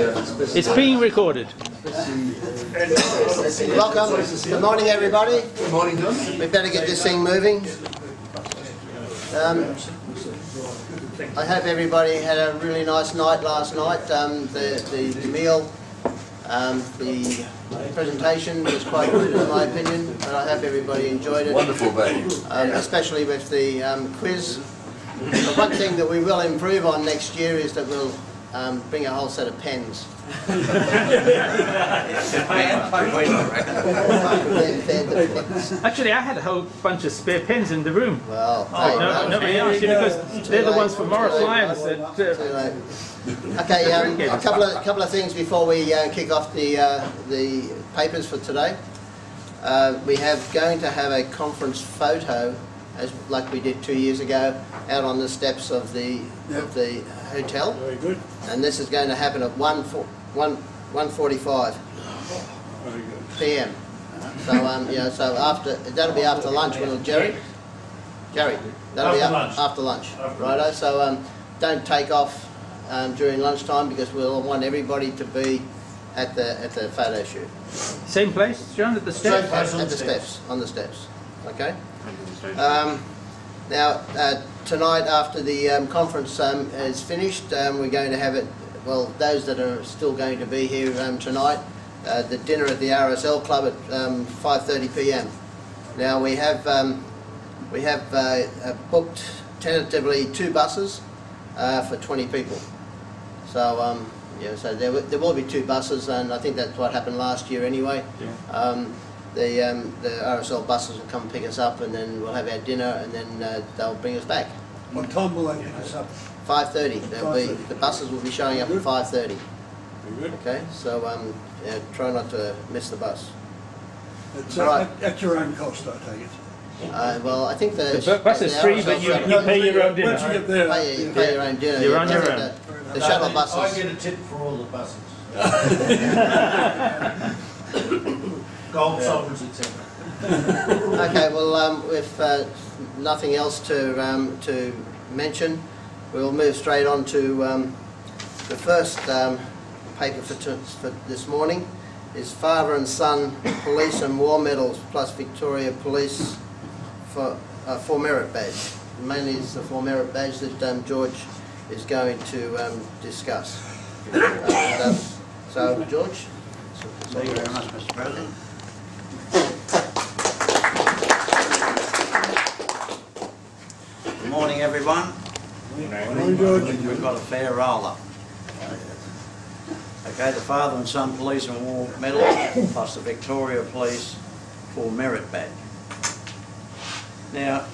It's being recorded. Welcome. Good morning, everybody. Good morning, John. We better get this thing moving. I hope everybody had a really nice night last night. The meal, the presentation was quite good in my opinion, but I hope everybody enjoyed it. Wonderful, baby. Especially with the quiz. The one thing that we will improve on next year is that we'll bring a whole set of pens. Actually, I had a whole bunch of spare pens in the room. Well, nobody asked you because they're the ones for Morris Lyons. Okay, a couple of things before we kick off the papers for today. We have going to have a conference photo, like we did 2 years ago, out on the steps of the hotel. Very good. And this is going to happen at 1:45 p.m. So so that'll be after lunch, will it, Jerry? That'll be after lunch, righto. So don't take off during lunchtime because we'll want everybody to be at the photo shoot. Same place, John, at the steps? On the steps. Okay. Now, tonight after the conference is finished, we're going to have it, well, those that are still going to be here tonight, the dinner at the RSL Club at 5:30 p.m. Now, we have booked tentatively 2 buses for 20 people. So, so there will be 2 buses, and I think that's what happened last year anyway. Yeah. The RSL buses will come pick us up, and then we'll have our dinner, and then they'll bring us back. What time will they pick us up? 5:30. The buses will be showing up at 5:30. Good. Okay, so try not to miss the bus. It's right. at your own cost, I take it. Well, I think the bus is free, but you pay your own dinner. Once you get there, you pay your own dinner. You're on your own. The shuttle buses. I get a tip for all the buses. Gold sovereigns, etc. Okay, well, with nothing else to mention, we'll move straight on to the first paper for this morning. Is Father and Son Police and War Medals plus Victoria Police for merit badge. Mainly it's the for merit badge that George is going to discuss. So George. Thank you very much, Mr. President. Good morning, everyone. Good morning, George. We've got a fair roller. Okay, the Father and Son Police and War Medal plus the Victoria Police for merit badge. Now,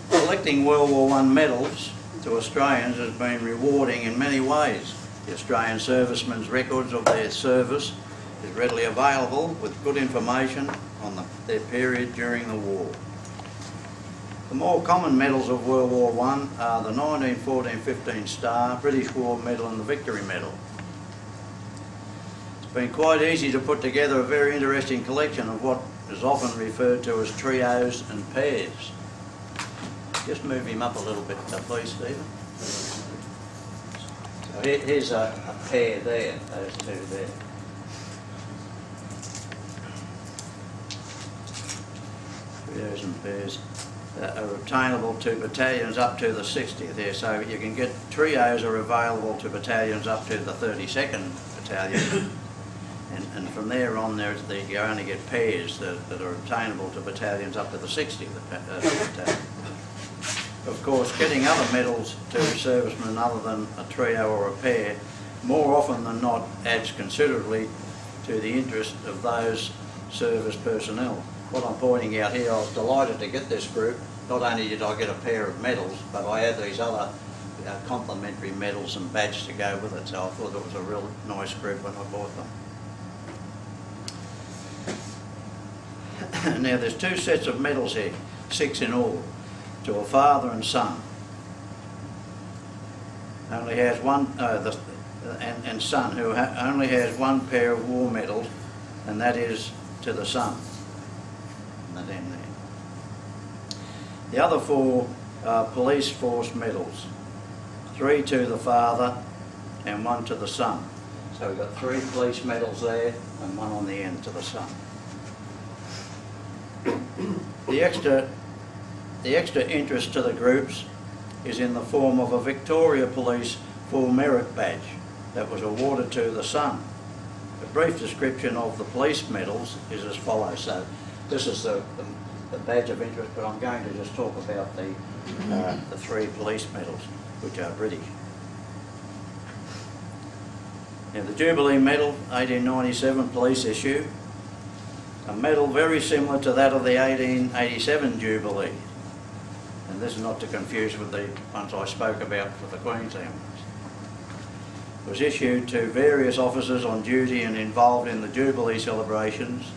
collecting World War I medals to Australians has been rewarding in many ways. The Australian servicemen's records of their service is readily available with good information on their period during the war. The more common medals of World War I are the 1914-15 Star, British War Medal and the Victory Medal. It's been quite easy to put together a very interesting collection of what is often referred to as trios and pairs. Just move him up a little bit, please, Stephen. So here's a pair there, those 2 there. Trios and pairs are obtainable to battalions up to the 60th here, so you can get trios are available to battalions up to the 32nd Battalion, and from there on you only get pairs that are obtainable to battalions up to the 60th Battalion. Of course, getting other medals to servicemen other than a trio or a pair more often than not adds considerably to the interest of those service personnel. What I'm pointing out here, I was delighted to get this group. Not only did I get a pair of medals, but I had these other complimentary medals and badges to go with it, so I thought it was a real nice group when I bought them. Now there's 2 sets of medals here, 6 in all, to a father and son. Only has one, and son, who only has 1 pair of war medals, and that is to the son. The other 4 are police force medals, 3 to the father and 1 to the son. So we've got 3 police medals there and one on the end to the sun. The extra interest to the groups is in the form of a Victoria Police Full Merit Badge that was awarded to the Sun. A brief description of the police medals is as follows. So this is the badge of interest, but I'm going to just talk about the 3 police medals, which are British. Now the Jubilee Medal, 1897 police issue, a medal very similar to that of the 1887 Jubilee. And this is not to confuse with the ones I spoke about for the Queen's Ambulance. It was issued to various officers on duty and involved in the Jubilee celebrations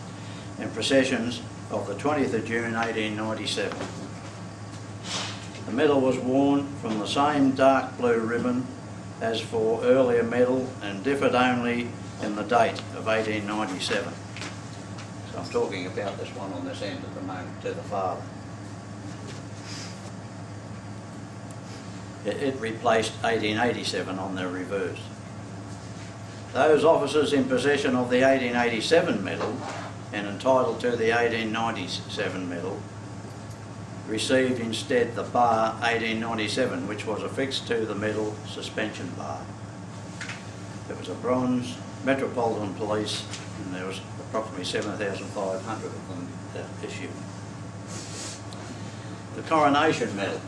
and processions of the 20th of June 1897. The medal was worn from the same dark blue ribbon as for earlier medal and differed only in the date of 1897. So I'm talking about this one on this end at the moment, to the father. It replaced 1887 on the reverse. Those officers in possession of the 1887 medal and entitled to the 1897 medal received instead the bar 1897, which was affixed to the medal suspension bar. It was a bronze Metropolitan Police, and there was approximately 7,500 of them issued. The Coronation Medal.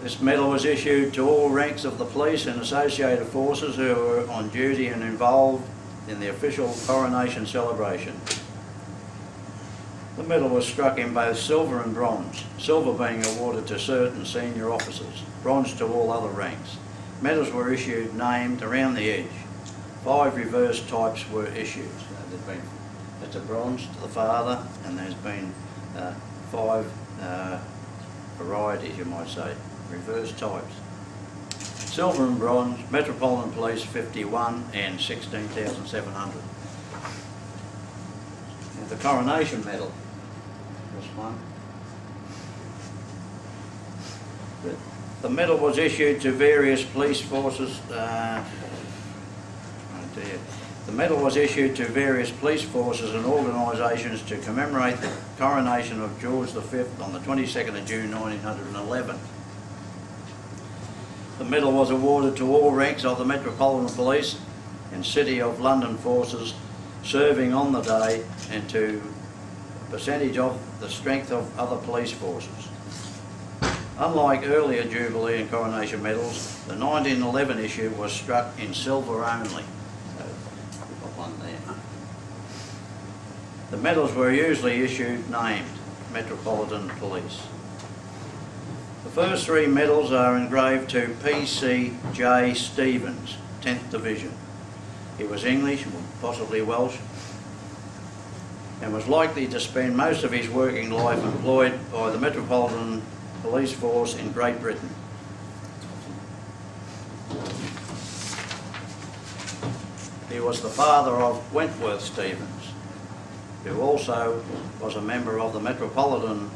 This medal was issued to all ranks of the police and associated forces who were on duty and involved in the official coronation celebration. The medal was struck in both silver and bronze, silver being awarded to certain senior officers, bronze to all other ranks. Medals were issued named around the edge. 5 reverse types were issued. It's a bronze to the father, and there's been 5 varieties, you might say, reverse types. Silver and bronze, Metropolitan Police 51 and 16,700. The Coronation Medal, this one. The medal was issued to various police forces. The medal was issued to various police forces and organisations to commemorate the coronation of George V on the 22nd of June 1911. The medal was awarded to all ranks of the Metropolitan Police and City of London forces serving on the day and to a percentage of the strength of other police forces. Unlike earlier Jubilee and Coronation medals, the 1911 issue was struck in silver only. We've got one there. The medals were usually issued named Metropolitan Police. The first 3 medals are engraved to P.C.J. Stevens, 10th Division. He was English, possibly Welsh, and was likely to spend most of his working life employed by the Metropolitan Police Force in Great Britain. He was the father of Wentworth Stevens, who also was a member of the Metropolitan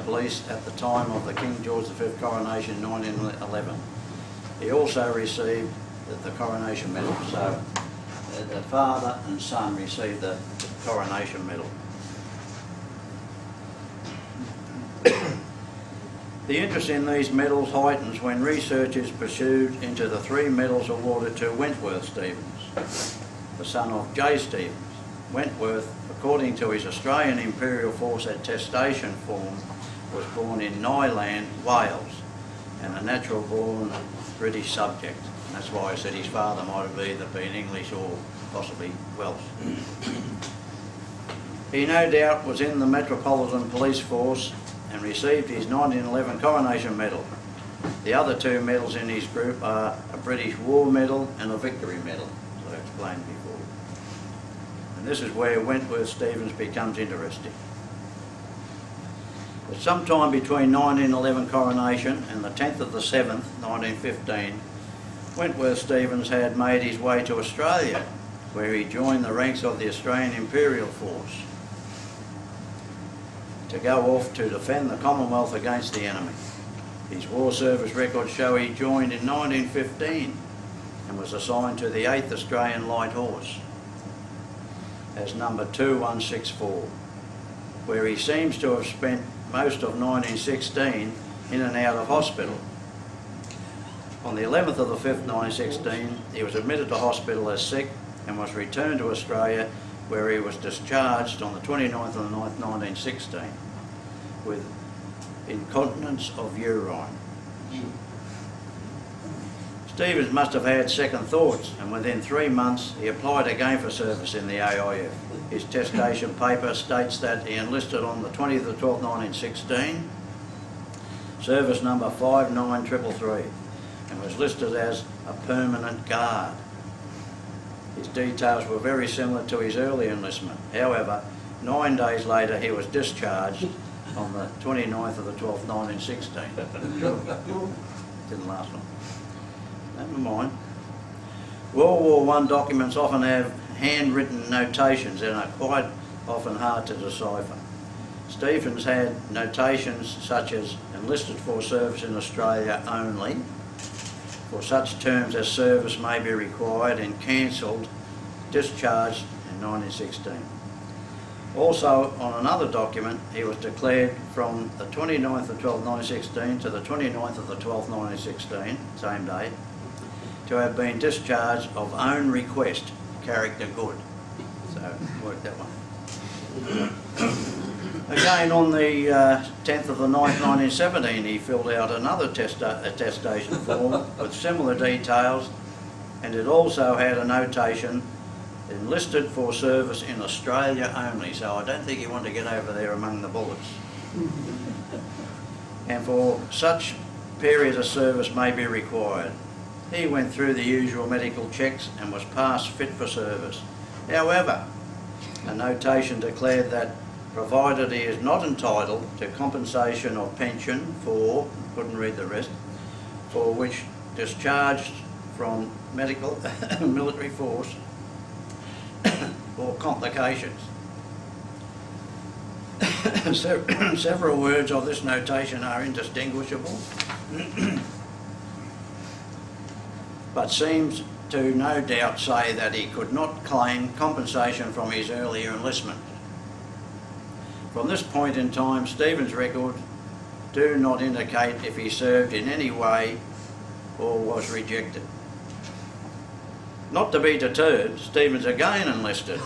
Police at the time of the King George V coronation in 1911. He also received the Coronation Medal, so the father and son received the Coronation Medal. The interest in these medals heightens when research is pursued into the 3 medals awarded to Wentworth Stevens, the son of J. Stevens. Wentworth, according to his Australian Imperial Force attestation form, was born in Nyland, Wales, and a natural-born British subject. And that's why I said his father might have either been English or possibly Welsh. He no doubt was in the Metropolitan Police Force and received his 1911 Coronation Medal. The other 2 medals in his group are a British War Medal and a Victory Medal, as I explained before. And this is where Wentworth Stevens becomes interesting. But sometime between 1911 coronation and the 10th of the 7th, 1915, Wentworth Stevens had made his way to Australia, where he joined the ranks of the Australian Imperial Force to go off to defend the Commonwealth against the enemy. His war service records show he joined in 1915 and was assigned to the 8th Australian Light Horse as number 2164, where he seems to have spent most of 1916 in and out of hospital. On the 11th of the 5th, 1916, he was admitted to hospital as sick and was returned to Australia, where he was discharged on the 29th of the 9th, 1916, with incontinence of urine. Stevens must have had second thoughts, and within 3 months he applied again for service in the AIF. His testation paper states that he enlisted on the 20th of 12th, 1916, service number 59333, and was listed as a permanent guard. His details were very similar to his early enlistment. However, 9 days later he was discharged on the 29th of the 12th, 1916. Didn't last long. Never mind. World War I documents often have handwritten notations and are quite often hard to decipher. Stevens had notations such as enlisted for service in Australia only, for such terms as service may be required, and cancelled, discharged in 1916. Also, on another document, he was declared from the 29th of 12th, 1916 to the 29th of the 12th, 1916, same day, to have been discharged of own request, character good. So, worked that one. Again, on the 10th of the 9th, 1917, he filled out another attestation form with similar details, and it also had a notation, enlisted for service in Australia only. So I don't think he wanted to get over there among the bullets. And for such period of service may be required. He went through the usual medical checks and was passed fit for service. However, a notation declared that provided he is not entitled to compensation or pension for, couldn't read the rest, for which discharged from medical military force or complications. Several words of this notation are indistinguishable, but seems to no doubt say that he could not claim compensation from his earlier enlistment. From this point in time, Stevens' records do not indicate if he served in any way or was rejected. Not to be deterred, Stevens again enlisted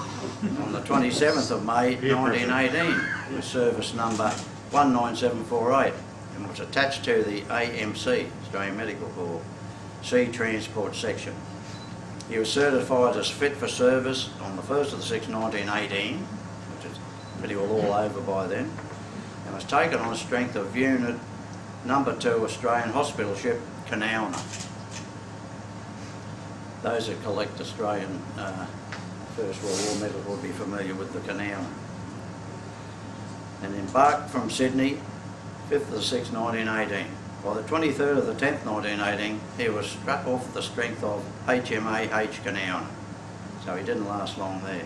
on the 27th of May 1918 with service number 19748 and was attached to the AMC, Australian Medical Corps, Sea Transport Section. He was certified as fit for service on the 1st of the 6th, 1918, which is pretty well all over by then, and was taken on strength of unit number 2 Australian hospital ship Canowna. Those that collect Australian First World War medals will be familiar with the Canowna. And embarked from Sydney, 5th of the 6th, 1918. By the 23rd of the 10th, 1918, he was struck off the strength of HMAH Canowna, so he didn't last long there.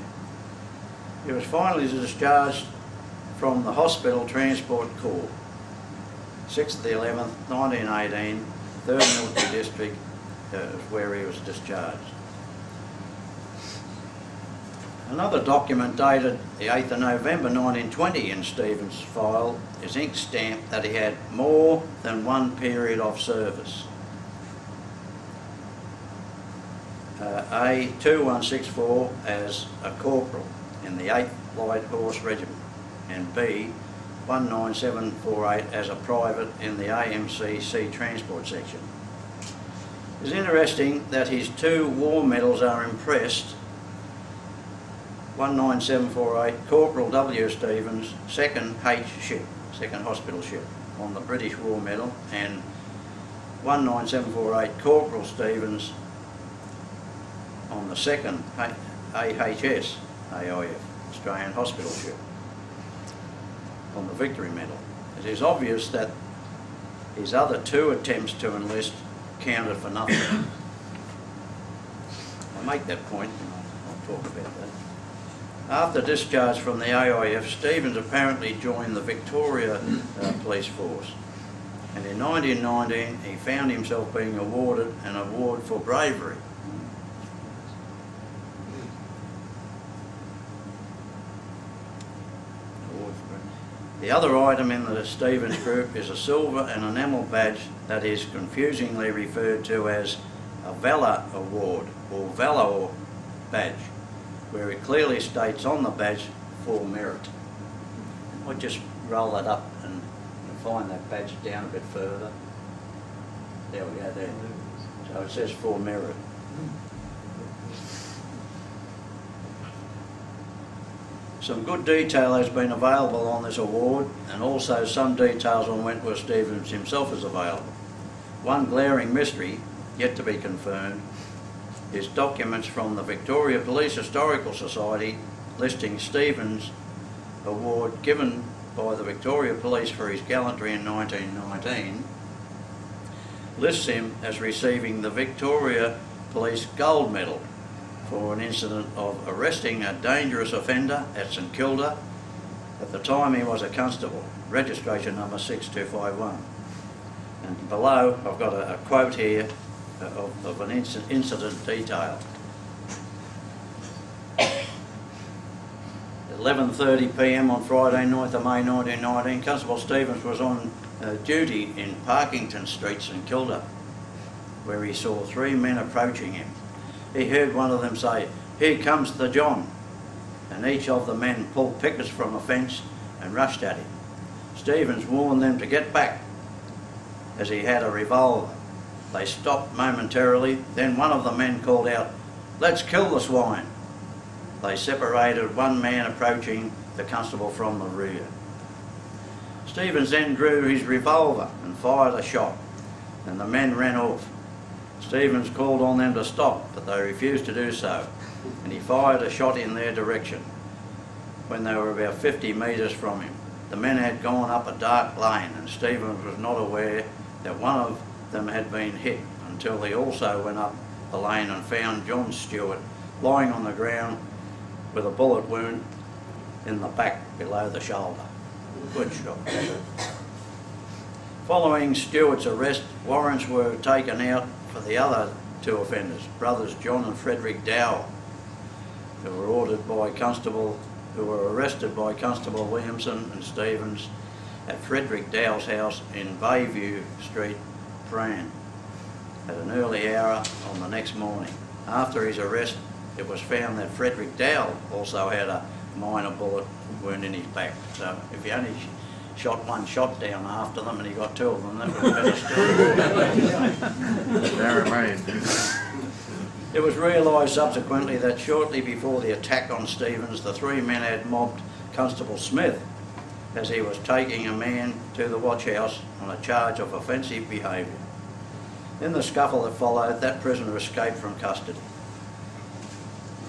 He was finally discharged from the Hospital Transport Corps, 6th of the 11th, 1918, 3rd Military District, where he was discharged. Another document dated the 8th of November 1920 in Stevens' file is ink stamped that he had more than one period of service. A 2164 as a corporal in the 8th Light Horse Regiment, and B 19748 as a private in the AMC Sea Transport Section. It's interesting that his 2 war medals are impressed. 19748 Corporal W. Stevens, 2nd H ship, 2nd hospital ship, on the British War Medal, and 19748 Corporal Stevens on the 2nd AHS AIF, Australian hospital ship, on the Victory Medal. It is obvious that his other 2 attempts to enlist counted for nothing. I'll make that point and I'll talk about that. After discharge from the AIF, Stevens apparently joined the Victoria Police Force and in 1919 he found himself being awarded an award for bravery. The other item in the Stevens group is a silver and enamel badge that is confusingly referred to as a Valor Award or Valor badge, where it clearly states on the badge for merit. We'll just roll that up and find that badge down a bit further. There we go, there. So it says for merit. Some good detail has been available on this award, and also some details on Wentworth Stevens himself is available. One glaring mystery, yet to be confirmed, is documents from the Victoria Police Historical Society listing Stevens' award given by the Victoria Police for his gallantry in 1919, lists him as receiving the Victoria Police Gold Medal for an incident of arresting a dangerous offender at St Kilda. At the time he was a constable, registration number 6251. And below I've got a quote here of an incident detail. 11:30 p.m. on Friday 9th of May 1919, Constable Stevens was on duty in Parkington Street, St Kilda, where he saw three men approaching him. He heard one of them say, "Here comes the John," and each of the men pulled pickets from a fence and rushed at him. Stevens warned them to get back, as he had a revolver. They stopped momentarily, then one of the men called out, "Let's kill the swine." They separated, one man approaching the constable from the rear. Stevens then drew his revolver and fired a shot, and the men ran off. Stevens called on them to stop, but they refused to do so, and he fired a shot in their direction. When they were about 50 metres from him, the men had gone up a dark lane, and Stevens was not aware that one of them had been hit until he also went up the lane and found John Stewart lying on the ground with a bullet wound in the back below the shoulder. Good shot. Following Stewart's arrest, warrants were taken out for the other two offenders, brothers John and Frederick Dow, who were arrested by Constable Williamson and Stevens at Frederick Dow's house in Bayview Street, Prahran, at an early hour on the next morning. After his arrest, it was found that Frederick Dow also had a minor bullet wound in his back. So if he only shot one shot down after them and he got two of them, that would have been a story. It was realised subsequently that shortly before the attack on Stevens, the three men had mobbed Constable Smith as he was taking a man to the watch house on a charge of offensive behaviour. In the scuffle that followed, that prisoner escaped from custody.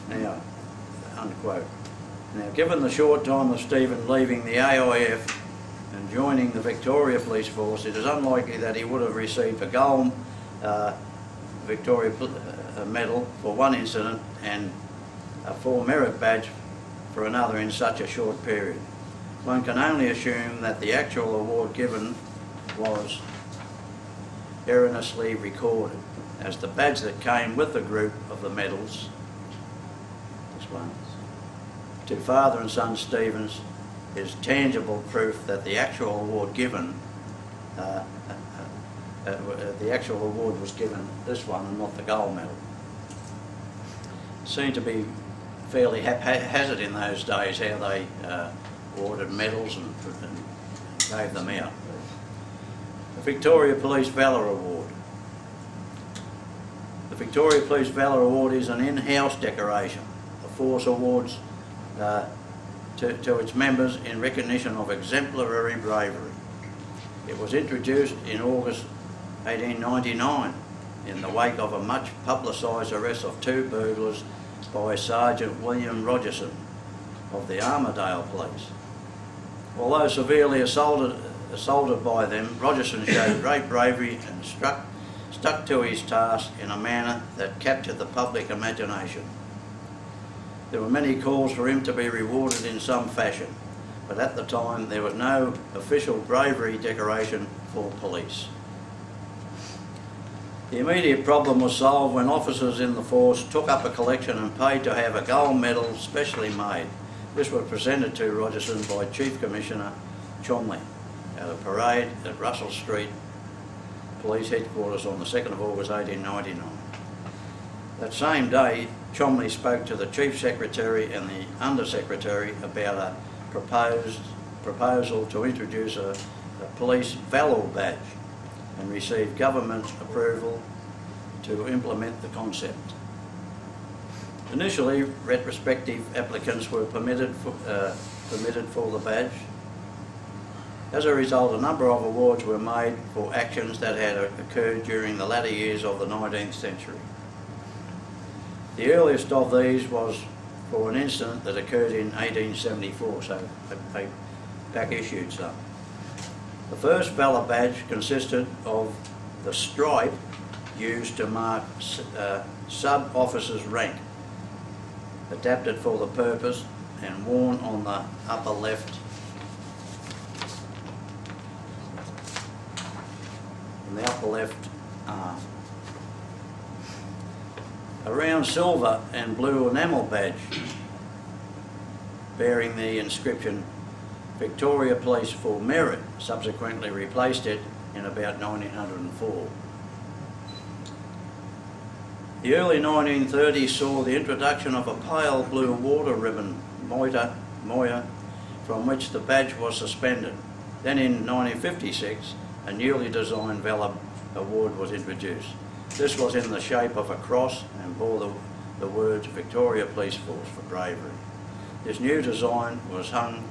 Now, unquote. Now, given the short time of Stephen leaving the AIF and joining the Victoria Police Force, it is unlikely that he would have received a gold Victoria medal for one incident and a full merit badge for another in such a short period. One can only assume that the actual award given was erroneously recorded, as the badge that came with the group of the medals, this one, to father and son Stevens, is tangible proof that the actual award given, the actual award was given this one and not the gold medal. It seemed to be fairly haphazard in those days how they awarded medals and gave them out. The Victoria Police Valour Award. The Victoria Police Valour Award is an in-house decoration the force awards to its members in recognition of exemplary bravery. It was introduced in August 1899 in the wake of a much publicised arrest of two burglars by Sergeant William Rogerson of the Armidale Police. Although severely assaulted by them, Rogerson showed great bravery and stuck to his task in a manner that captured the public imagination. There were many calls for him to be rewarded in some fashion, but at the time there was no official bravery decoration for police. The immediate problem was solved when officers in the force took up a collection and paid to have a gold medal specially made. This was presented to Rogerson by Chief Commissioner Chomley at a parade at Russell Street Police Headquarters on the 2nd of August 1899. That same day, Chomley spoke to the Chief Secretary and the Under Secretary about a proposal to introduce a police valor badge and received government approval to implement the concept. Initially, retrospective applicants were permitted for the badge. As a result, a number of awards were made for actions that had occurred during the latter years of the 19th century. The earliest of these was for an incident that occurred in 1874, so they back issued some. The first Valor badge consisted of the stripe used to mark sub-officer's rank, adapted for the purpose and worn on the upper left arm. A round silver and blue enamel badge bearing the inscription Victoria Police for Merit subsequently replaced it in about 1904. The early 1930s saw the introduction of a pale blue water ribbon moire from which the badge was suspended. Then in 1956 a newly designed Valor Award was introduced. This was in the shape of a cross and bore the words Victoria Police Force for bravery. This new design was hung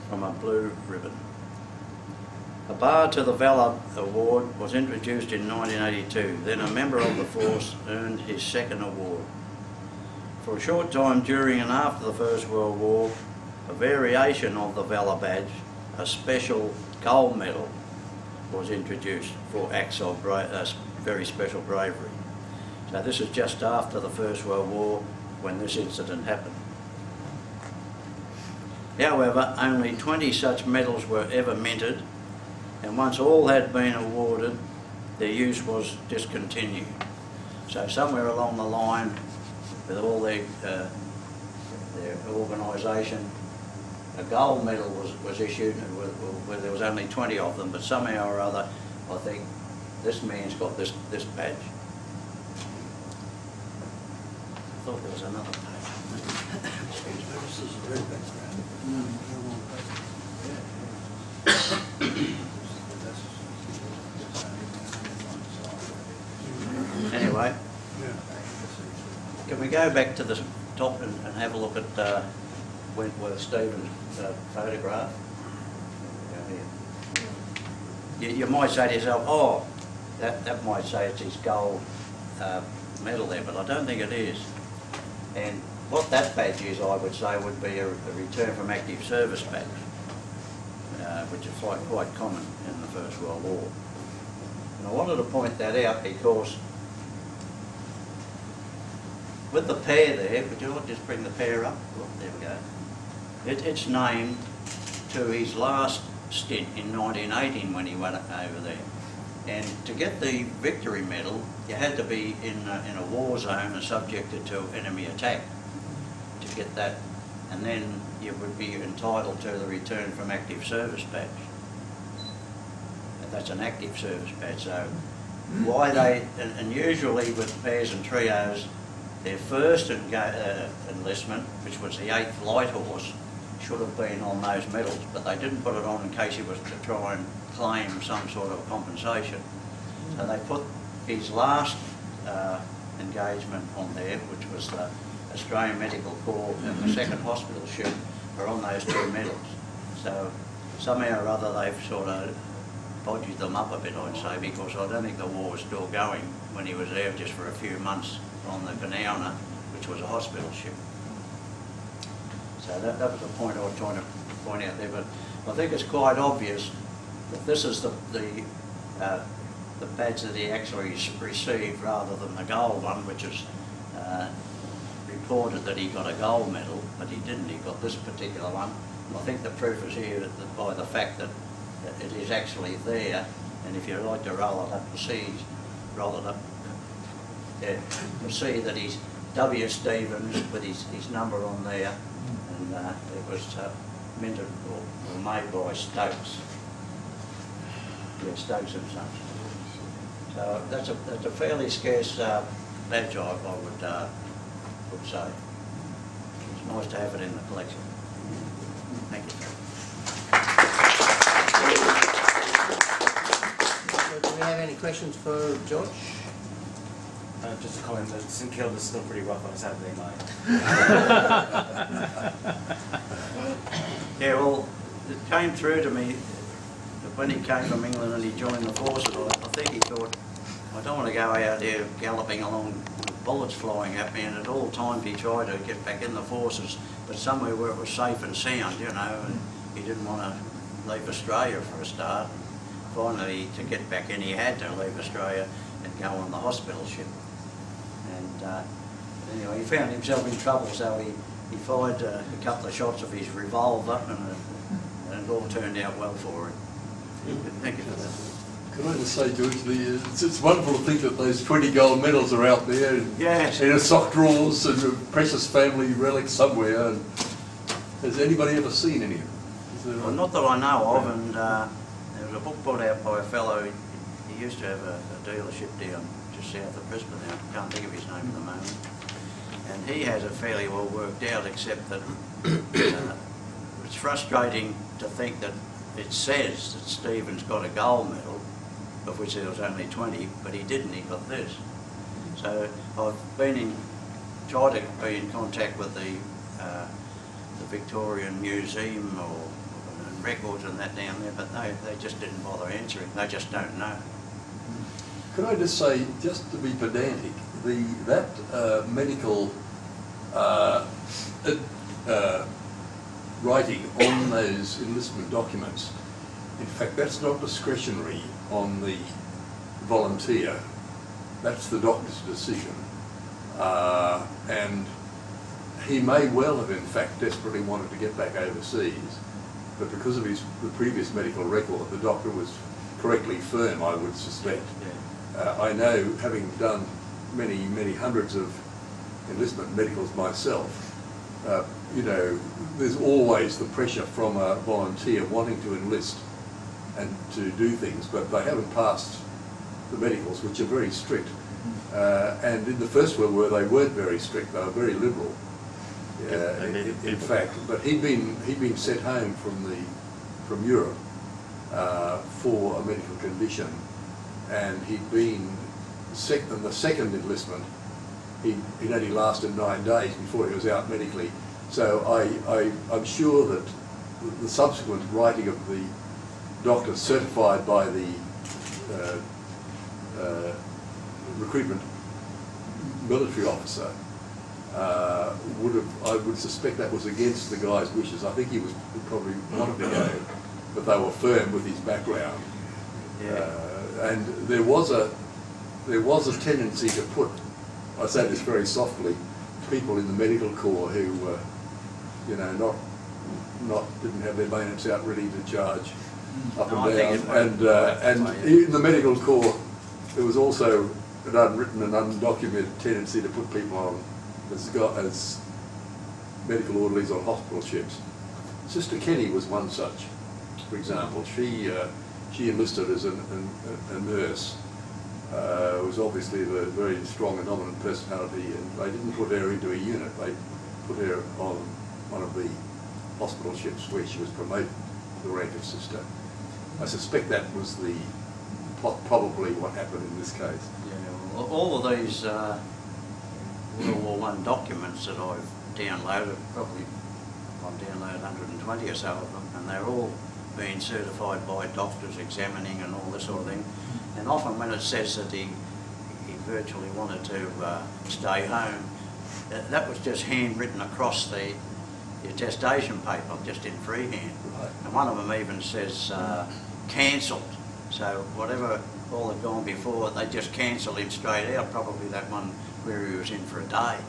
from a blue ribbon. A bar to the Valor Award was introduced in 1982. Then a member of the force earned his second award. For a short time during and after the First World War, a variation of the Valor badge, a special gold medal, was introduced for acts of very special bravery. So this is just after the First World War when this incident happened. However, only 20 such medals were ever minted, and once all had been awarded, their use was discontinued. So somewhere along the line, with all their organisation, a gold medal was issued, where there was only 20 of them, but somehow or other, I think this man's got this badge. I thought there was another page. Excuse me. This is a red background. Anyway, can we go back to the top and have a look at Wentworth Stephen's photograph? You might say to yourself, oh, that might say it's his gold medal there, but I don't think it is. And what that badge is, I would say, would be a return from active service badge, which is quite common in the First World War. And I wanted to point that out because with the pair there, would you just bring the pair up? Oh, there we go. It's named to his last stint in 1918 when he went over there. And to get the Victory Medal, you had to be in a war zone and subjected to enemy attack to get that, and then you would be entitled to the return from active service badge. And that's an active service badge. So why they, and usually with pairs and trios, their first enlistment, which was the 8th Light Horse, should have been on those medals, but they didn't put it on in case he was to try and claim some sort of compensation. So they put his last engagement on there, which was the Australian Medical Corps and the 2nd Hospital ship, are on those 2 medals. So somehow or other they've sort of bodged them up a bit, I'd say, because I don't think the war was still going when he was there just for a few months on the Canowna, which was a hospital ship. So that was the point I was trying to point out there, but I think it's quite obvious that this is the badge that he actually received rather than the gold one, which is reported that he got a gold medal, but he didn't. He got this particular one. And I think the proof is here that by the fact that it is actually there, and if you like to roll it up, roll it up, yeah, you'll see that he's W. Stevens with his number on there, and it was minted or made by Stokes. Yeah, Stokes and Sons. So that's a fairly scarce badge, I would say. It's nice to have it in the collection. Thank you. Do we have any questions for George? Just a comment that St Kilda's still pretty rough on a Saturday night. Yeah, well, it came through to me that when he came from England and he joined the forces, I think he thought, I don't want to go out there galloping along with bullets flying at me, and at all times he tried to get back in the forces, but somewhere where it was safe and sound, you know, and he didn't want to leave Australia for a start. Finally, to get back in, he had to leave Australia and go on the hospital ship. And anyway, he found himself in trouble, so he fired a couple of shots of his revolver, and it all turned out well for him. Thank you for that. Can I just say, George, it's wonderful to think that those 20 gold medals are out there in a sock drawers and a precious family relic somewhere. And has anybody ever seen any of them? Well, not that I know of, and there was a book put out by a fellow. He used to have a dealership down just south of Brisbane. I can't think of his name at the moment. And he has it fairly well worked out, except that it's frustrating to think that it says that Stephen's got a gold medal, of which there was only 20, but he didn't, he got this. So I've tried to be in contact with the Victorian Museum or records and that down there, but they just didn't bother answering. They just don't know. Can I just say, just to be pedantic, that medical writing on those enlistment documents, in fact, that's not discretionary on the volunteer. That's the doctor's decision. And he may well have, in fact, desperately wanted to get back overseas, but because of the previous medical record, the doctor was correctly firm, I would suspect. I know, having done many hundreds of enlistment medicals myself, you know, there's always the pressure from a volunteer wanting to enlist and to do things, but they haven't passed the medicals, which are very strict. And in the First World War, they weren't very strict; they were very liberal. In fact, but he'd been sent home from Europe for a medical condition, and he'd been in the second enlistment. He'd only lasted 9 days before he was out medically. So I'm sure that the subsequent writing of the doctor certified by the recruitment military officer I would suspect that was against the guy's wishes. I think he probably wanted to go, but they were firm with his background. And there was a tendency to put, I say this very softly, people in the medical corps who you know, didn't have their bayonets out ready to charge up and down. And in the medical corps, there was also an unwritten and undocumented tendency to put people on as medical orderlies on hospital ships. Sister Kenny was one such, for example. She enlisted as a nurse. Was obviously a very strong and dominant personality, and they didn't put her into a unit. They put her on one of the hospital ships where she was promoted to the rank of sister. I suspect that was probably what happened in this case. Yeah, well, all of these World War I documents that I've downloaded, probably I've downloaded 120 or so of them, and they're all being certified by doctors examining and all this sort of thing. And often when it says that he virtually wanted to stay home, that was just handwritten across the attestation paper, just in freehand. Right. And one of them even says cancelled. So whatever all had gone before, they just cancelled him straight out, probably that one where he was in for a day.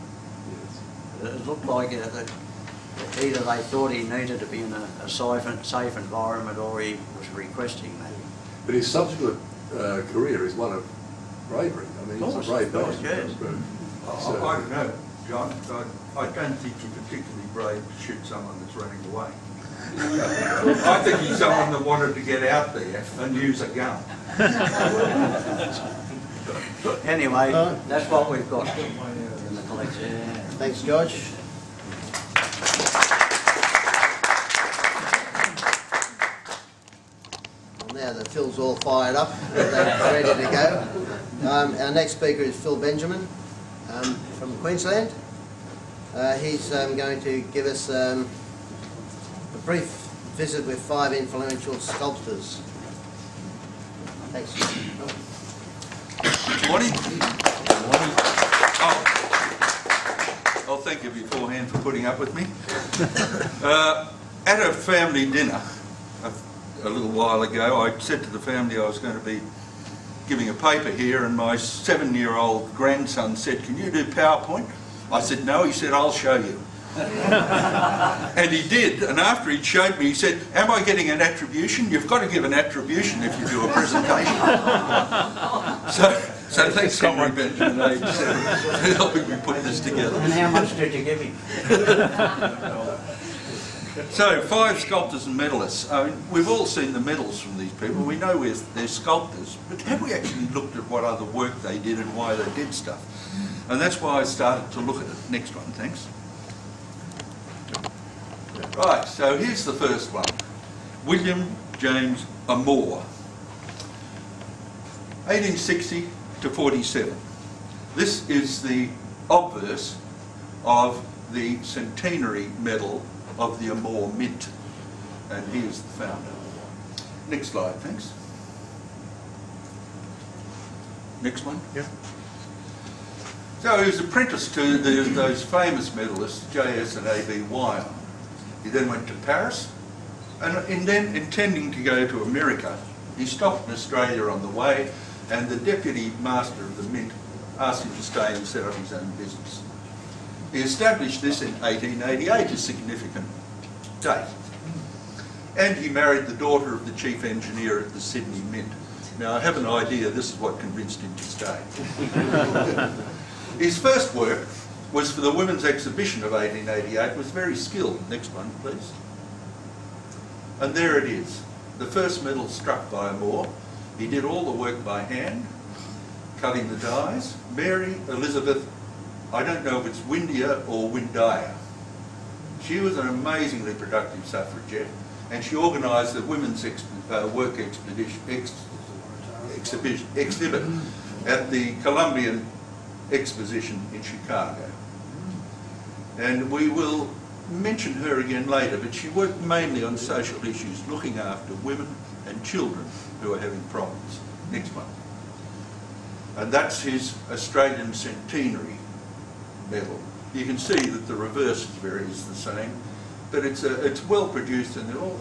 Yes. It looked like either they thought he needed to be in a safe environment or he was requesting that. But his subsequent career is one of bravery. I mean, he's a brave man. Yes. I don't know, John. I don't think you're particularly brave to shoot someone that's running away. I think he's someone that wanted to get out there and use a gun. Anyway, that's what we've got in the collection. Thanks, George. Well, now that Phil's all fired up, they're ready to go. Our next speaker is Phil Benjamin from Queensland. He's going to give us a brief visit with 5 influential sculptors. Thanks. Morning. Oh, thank you beforehand for putting up with me. At a family dinner a little while ago, I said to the family I was going to be giving a paper here, and my 7-year-old grandson said, "Can you do PowerPoint?" I said, "No." He said, "I'll show you." And he did, and after he showed me, he said, "Am I getting an attribution? You've got to give an attribution if you do a presentation." So thanks, Henry Benjamin, age 7, for helping me put this together. And how much did you give him? So, 5 sculptors and medalists. I mean, we've all seen the medals from these people. We know they're sculptors, but have we actually looked at what other work they did and why they did stuff? And that's why I started to look at it. Next one, thanks. Right, so here's the first one. William James Amor, 1860 to 47. This is the obverse of the centenary medal of the Amor Mint, and he is the founder. Next slide, thanks. Next one. Yeah. So he was apprenticed to those famous medalists, J.S. and A.B. Wyon. He then went to Paris, and then intending to go to America, he stopped in Australia on the way, and the deputy master of the mint asked him to stay and set up his own business. He established this in 1888, a significant date. And he married the daughter of the chief engineer at the Sydney Mint. Now, I have an idea this is what convinced him to stay. His first work was for the Women's Exhibition of 1888, was very skilled. Next one, please. And there it is, the first medal struck by Amor. He did all the work by hand, cutting the dies. Mary Elizabeth, I don't know if it's Windia or Windaya. She was an amazingly productive suffragette, and she organised the women's work exhibit at the Columbian Exposition in Chicago. And we will mention her again later, but she worked mainly on social issues, looking after women and children who are having problems. Next one. And that's his Australian Centenary medal. You can see that the reverse is the same, but it's well produced, and they're all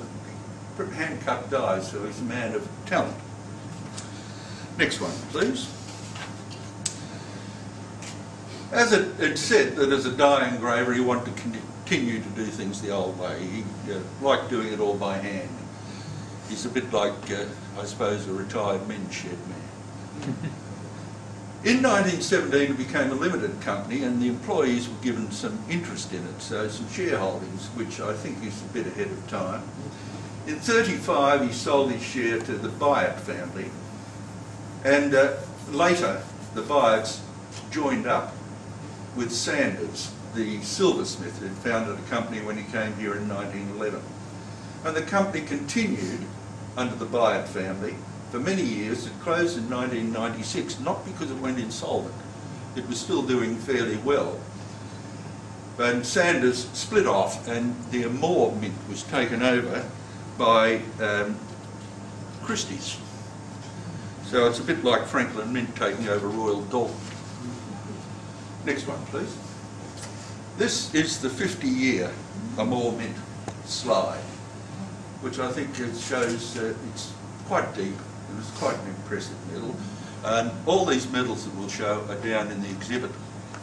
hand-cut dies, so he's a man of talent. Next one, please. As it said that as a die engraver he wanted to continue to do things the old way. He liked doing it all by hand. He's a bit like, I suppose, a retired men's shed man. In 1917 it became a limited company, and the employees were given some interest in it, so some shareholdings, which I think is a bit ahead of time. In 1935 he sold his share to the Byatt family, and later the Byatts joined up with Sanders, the silversmith who founded a company when he came here in 1911. And the company continued under the Byatt family for many years. It closed in 1996, not because it went insolvent. It was still doing fairly well. And Sanders split off, and the Amor Mint was taken over by Christie's. So it's a bit like Franklin Mint taking over Royal Dalton. Next one, please. This is the 50-year Amor Mint slide, which I think shows it's quite deep. It was quite an impressive medal. And all these medals that we'll show are down in the exhibit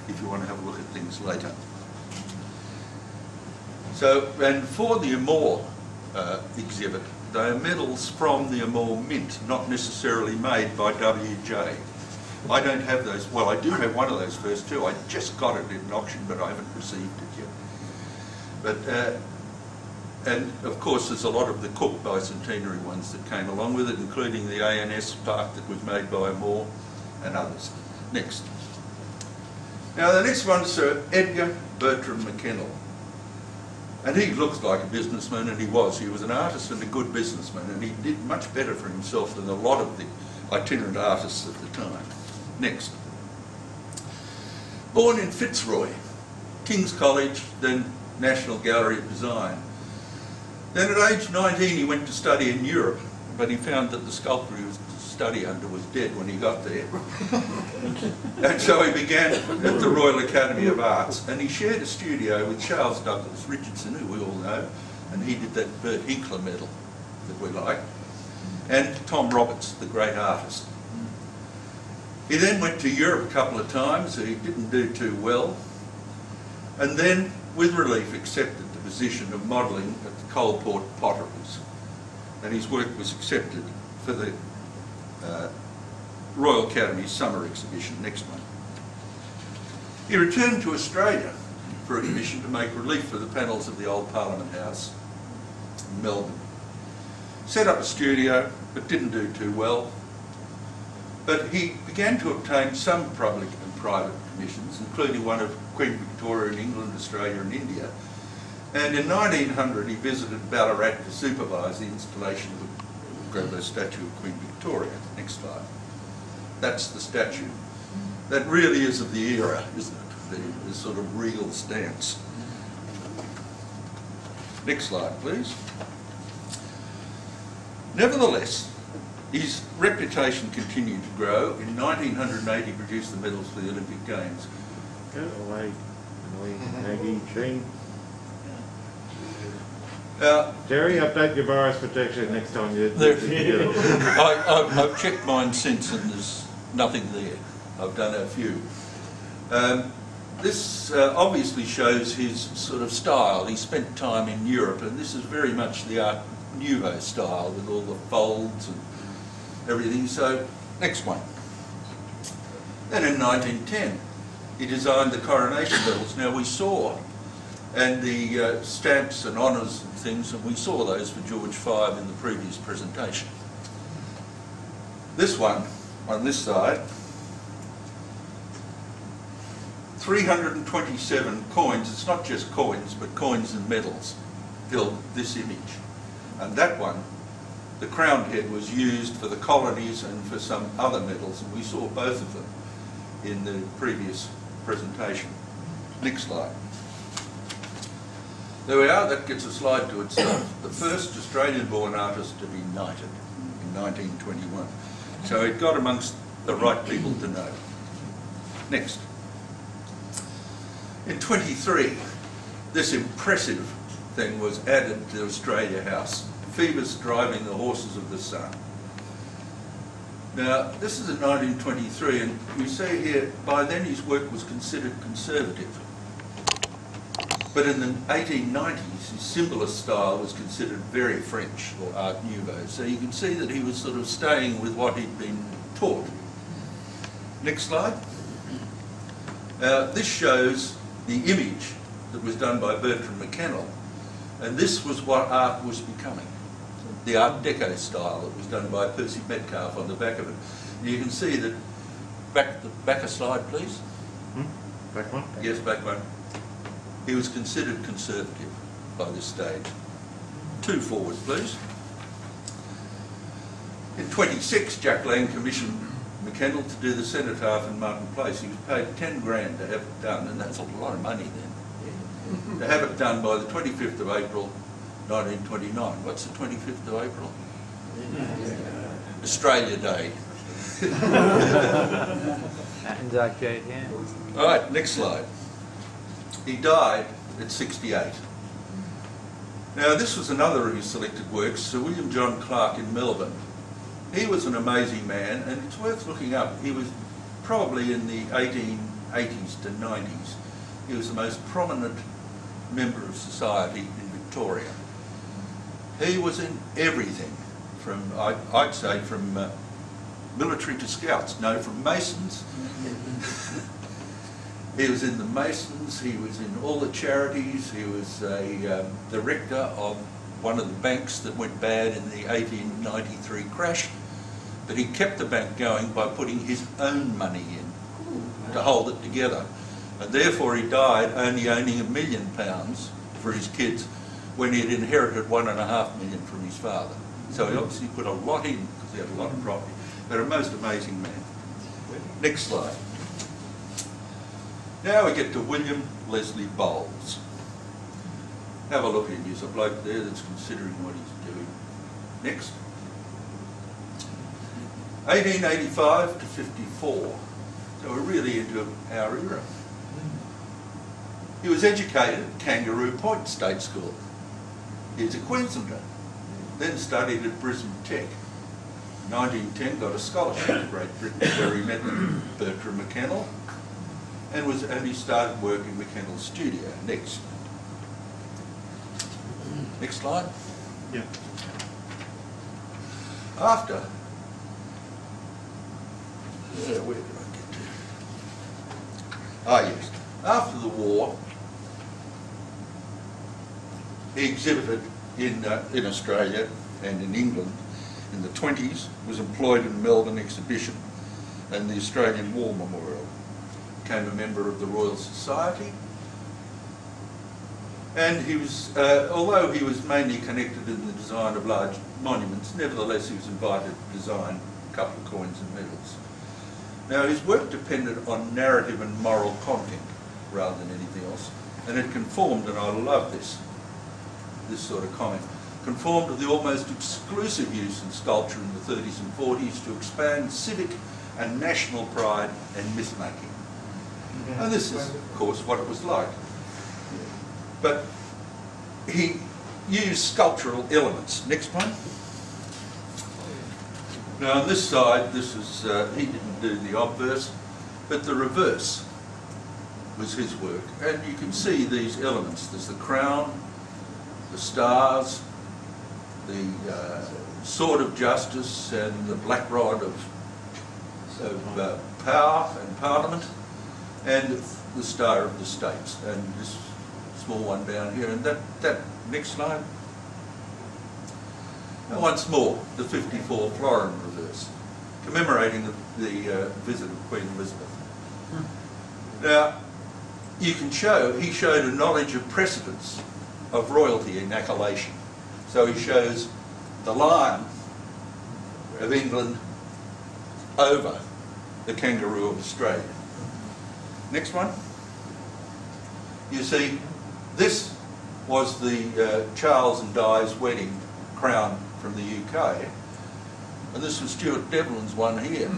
if you want to have a look at things later. So, and for the Amor exhibit, they are medals from the Amor Mint, not necessarily made by WJ. I don't have those. Well, I do have one of those first two. I just got it in an auction, but I haven't received it yet. But and of course, there's a lot of the Cook bicentenary ones that came along with it, including the ANS part that was made by Amor and others. Next. Now, the next one is Sir Edgar Bertram McKennell. And he looks like a businessman, and he was. He was an artist and a good businessman, and he did much better for himself than a lot of the itinerant artists at the time. Next. Born in Fitzroy, King's College, then National Gallery of Design. Then at age 19 he went to study in Europe, but he found that the sculptor he was to study under was dead when he got there. And so he began at the Royal Academy of Arts, and he shared a studio with Charles Douglas Richardson, who we all know, and he did that Bert Hinkler medal that we like, and Tom Roberts, the great artist. He then went to Europe a couple of times. He didn't do too well, and then, with relief, accepted the position of modelling at the Coalport Potteries, and his work was accepted for the Royal Academy Summer Exhibition. Next one. He returned to Australia for a commission to make relief for the panels of the old Parliament House in Melbourne. Set up a studio, but didn't do too well. But he began to obtain some public and private commissions, including one of Queen Victoria in England, Australia and India. And in 1900 he visited Ballarat to supervise the installation of the statue of Queen Victoria. Next slide. That's the statue. That really is of the era, isn't it? The sort of regal stance. Next slide, please. Nevertheless, his reputation continued to grow. In 1908 he produced the medals for the Olympic Games. Go away, Maggie, Shane. Jerry, update your virus protection next time you do it. I've checked mine since and there's nothing there. I've done a few. This obviously shows his sort of style. He spent time in Europe, and this is very much the Art Nouveau style with all the folds and everything. So, next one. Then in 1910, he designed the coronation medals. Now we saw, and the stamps and honours and things, and we saw those for George V in the previous presentation. This one, on this side, 327 coins, it's not just coins, but coins and medals, filled this image. And that one, the crowned head, was used for the colonies and for some other medals, and we saw both of them in the previous presentation. Next slide. There we are, that gets a slide to itself. The first Australian-born artist to be knighted in 1921. So it got amongst the right people to know. Next. In 23, this impressive thing was added to Australia House, Phoebus driving the horses of the sun. Now, this is in 1923, and we see here, by then his work was considered conservative. But in the 1890s, his symbolist style was considered very French, or Art Nouveau. So you can see that he was sort of staying with what he'd been taught. Next slide. This shows the image that was done by Bertram McKennell, and this was what art was becoming. The Art Deco style that was done by Percy Metcalfe on the back of it. And you can see that, back a slide please. Back one? Yes, back one. He was considered conservative by this stage. 2 forward please. In 26, Jack Lang commissioned McKennell to do the cenotaph in Martin Place. He was paid 10 grand to have it done, and that's a lot of money then. To have it done by the 25th of April 1929. What's the 25th of April? Australia Day. Okay, yeah. All right, next slide. He died at 68. Now this was another of his selected works, Sir William John Clark in Melbourne. He was an amazing man, and it's worth looking up. He was probably in the 1880s to 90s. He was the most prominent member of society in Victoria. He was in everything, from, I'd say, from military to scouts, no, from Masons. He was in the Masons, he was in all the charities, he was a director of one of the banks that went bad in the 1893 crash, but he kept the bank going by putting his own money in to hold it together. And therefore he died only owning £1 million for his kids when he had inherited £1.5 million from his father. So he obviously put a lot in because he had a lot of property. But a most amazing man. Next slide. Now we get to William Leslie Bowles. Have a look at him. There's a bloke there that's considering what he's doing. Next. 1885 to 54. So we're really into our era. He was educated at Kangaroo Point State School. He's a Queenslander. Then studied at Brisbane Tech. 1910 got a scholarship to Great Britain where he met Bertram McKennell and he started work in McKennell's studio. Next. Next slide. Yeah. After, where did I get to? Ah yes, after the war he exhibited in Australia and in England. In the 20s, was employed in the Melbourne exhibition and the Australian War Memorial. Became a member of the Royal Society. And he was, although he was mainly connected in the design of large monuments, nevertheless he was invited to design a couple of coins and medals. Now his work depended on narrative and moral content rather than anything else, and it conformed, and I love this sort of comment, conformed to the almost exclusive use in sculpture in the 30s and 40s to expand civic and national pride and myth-making. And this is, of course, what it was like. But he used sculptural elements. Next one. Now on this side, this is, he didn't do the obverse, but the reverse was his work. And you can see these elements. There's the crown, the stars, the sword of justice and the black rod of power and parliament, and the star of the states, and this small one down here, and that next slide. And once more, the 54 florin reverse, commemorating the visit of Queen Elizabeth. Now, you can show, he showed a knowledge of precedence of royalty in accolation. So he shows the lion of England over the kangaroo of Australia. Next one. You see, this was the Charles and Di's wedding crown from the UK, and this was Stuart Devlin's one here.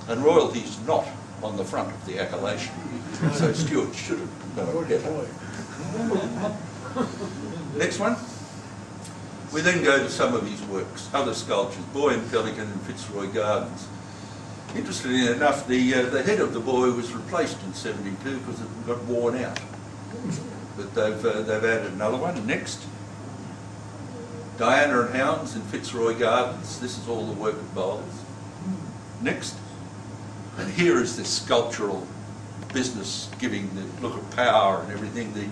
And royalty's not on the front of the accolation, so Stuart should have known better. Next one. We then go to some of his works, other sculptures, Boy and Pelican in Fitzroy Gardens. Interestingly enough, the head of the boy was replaced in '72 because it got worn out. But they've added another one. Next. Diana and Hounds in Fitzroy Gardens. This is all the work of Bowles. Next. And here is this sculptural business giving the look of power and everything, the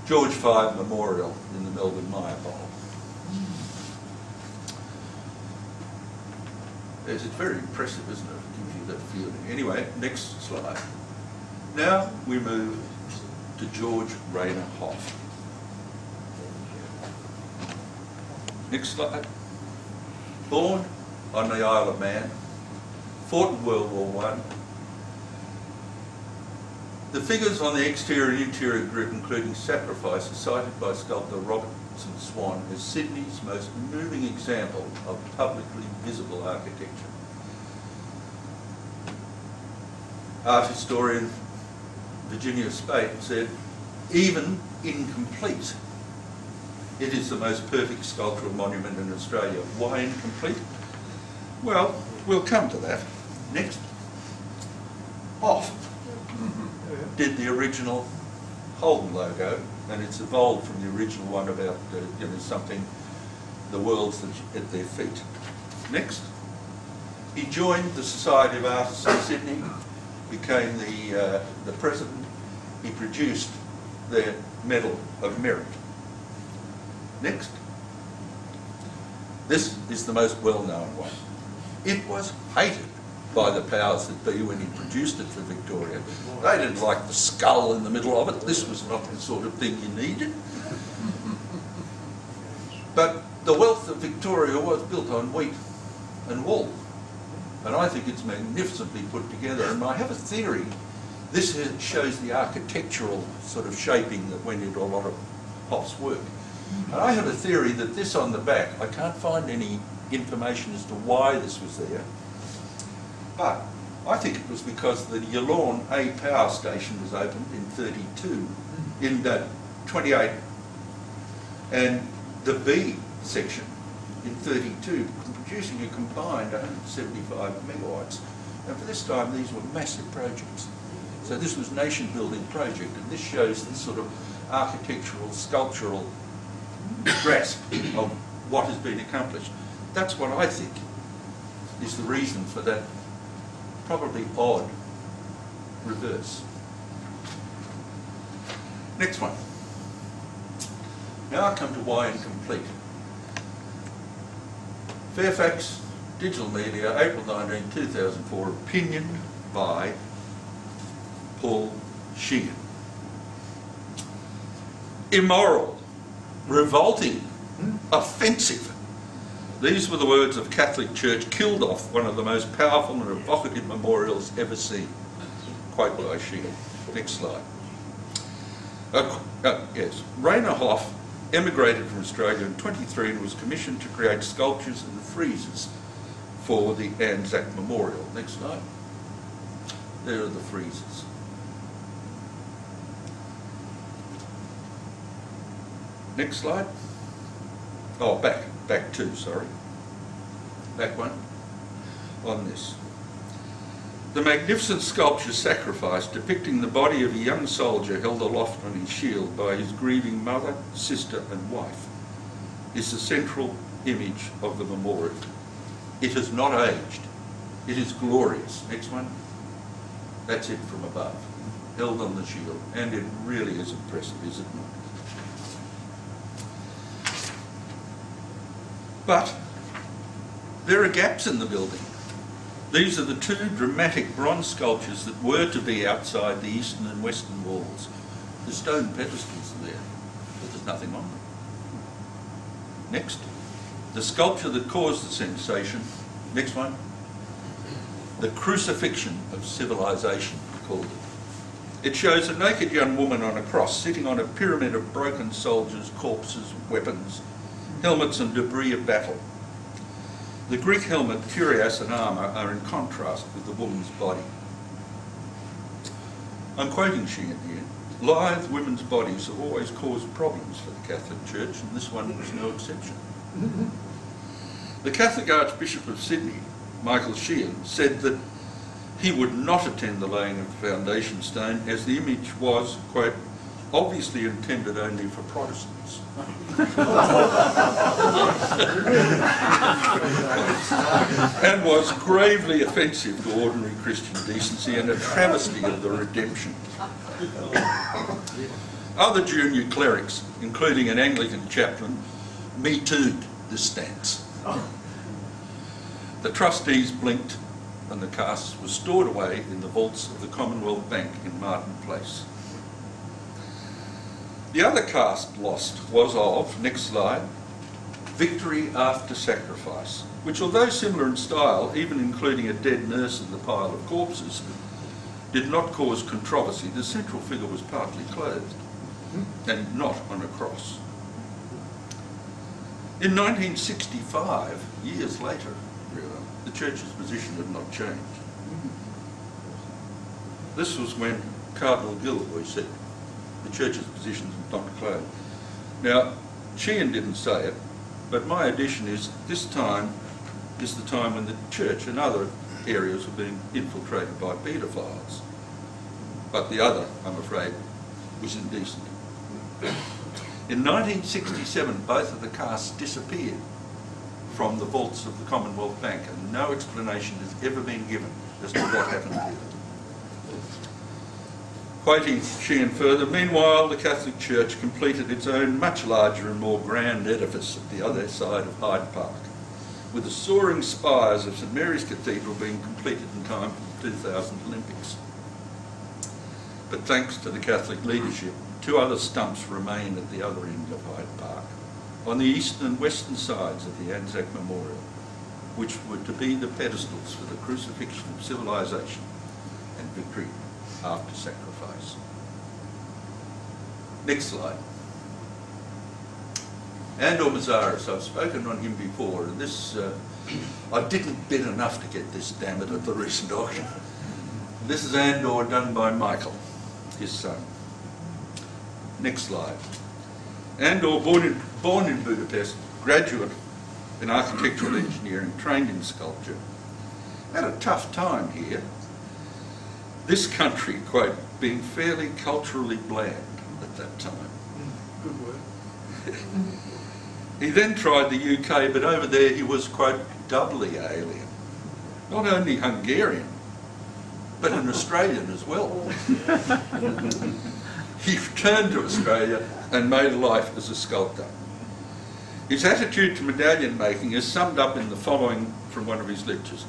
George V Memorial in the Melbourne Maya Bowl. Yes, it's very impressive, isn't it? It gives you that feeling. Anyway, next slide. Now we move to George Rayner Hoff. Next slide. Born on the Isle of Man, fought in World War I. The figures on the exterior and interior grid, including Sacrifice, are cited by sculptor Robertson Swan as Sydney's most moving example of publicly visible architecture. Art historian Virginia Spate said, even incomplete, it is the most perfect sculptural monument in Australia. Why incomplete? Well, we'll come to that. Next. Hoff did the original Holden logo, and it's evolved from the original one about something, the world's at their feet. Next. He joined the Society of Artists in Sydney, became the president. He produced their Medal of Merit. Next. This is the most well-known one. It was hated by the powers that be when he produced it for Victoria. They didn't like the skull in the middle of it. This was not the sort of thing you needed. But the wealth of Victoria was built on wheat and wool. And I think it's magnificently put together. And I have a theory. This shows the architectural sort of shaping that went into a lot of Hoff's work. And I have a theory that this on the back, I can't find any information as to why this was there. But I think it was because the Yallourn A power station was opened in 32, in 28, and the B section in 32, producing a combined 175 megawatts. And for this time, these were massive projects. So this was nation-building project, and this shows the sort of architectural, sculptural grasp of what has been accomplished. That's what I think is the reason for that probably odd reverse. Next one. Now I come to why incomplete. Fairfax Digital Media, April 19, 2004, opinion by Paul Sheehan. Immoral, revolting, offensive. These were the words of Catholic Church killed off one of the most powerful and evocative memorials ever seen. Quote by Sheehan. Next slide. Yes. Rainer Hoff emigrated from Australia in 23 and was commissioned to create sculptures and friezes for the Anzac Memorial. Next slide. There are the friezes. Next slide. Oh, back two, sorry. Back one. On this. The magnificent sculpture Sacrifice, depicting the body of a young soldier held aloft on his shield by his grieving mother, sister and wife, is the central image of the memorial. It has not aged. It is glorious. Next one. That's it from above, held on the shield, and it really is impressive, is it not? But there are gaps in the building. These are the two dramatic bronze sculptures that were to be outside the eastern and western walls. The stone pedestals are there, but there's nothing on them. Next, the sculpture that caused the sensation. Next one. The crucifixion of civilization, we called it. It shows a naked young woman on a cross sitting on a pyramid of broken soldiers, corpses, weapons, helmets and debris of battle. The Greek helmet, cuirass and armour are in contrast with the woman's body. I'm quoting Sheehan here. Lithe women's bodies have always caused problems for the Catholic Church, and this one was no exception. The Catholic Archbishop of Sydney, Michael Sheehan, said that he would not attend the laying of the foundation stone as the image was, quote, obviously intended only for Protestants. And was gravely offensive to ordinary Christian decency and a travesty of the redemption. Other junior clerics, including an Anglican chaplain, me too'd this stance. The trustees blinked and the casts were stored away in the vaults of the Commonwealth Bank in Martin Place. The other cast lost was of, next slide, Victory After Sacrifice, which, although similar in style, even including a dead nurse in the pile of corpses, did not cause controversy. The central figure was partly clothed and not on a cross. In 1965, years later, the Church's position had not changed. This was when Cardinal Guillory said, the Church's position is not closed. Now, Sheehan didn't say it, but my addition is this time is the time when the Church and other areas were being infiltrated by paedophiles. But the other, I'm afraid, was indecent. In 1967, both of the casts disappeared from the vaults of the Commonwealth Bank, and no explanation has ever been given as to what happened here. Quoting Sheehan further, meanwhile the Catholic Church completed its own much larger and more grand edifice at the other side of Hyde Park, with the soaring spires of St Mary's Cathedral being completed in time for the 2000 Olympics. But thanks to the Catholic leadership, two other stumps remain at the other end of Hyde Park, on the eastern and western sides of the Anzac Memorial, which were to be the pedestals for the crucifixion of civilization and victory after sacrifice. Next slide. Andor Mazaris, I've spoken on him before, and this, I didn't bid enough to get this, damn it, at the recent auction. This is Andor done by Michael, his son. Next slide. Andor, born in Budapest, graduate in architectural engineering, trained in sculpture, had a tough time here. This country, quote, being fairly culturally bland at that time. Good word. He then tried the UK, but over there he was, quote, doubly alien. Not only Hungarian, but an Australian as well. He returned to Australia and made a life as a sculptor. His attitude to medallion making is summed up in the following from one of his lectures.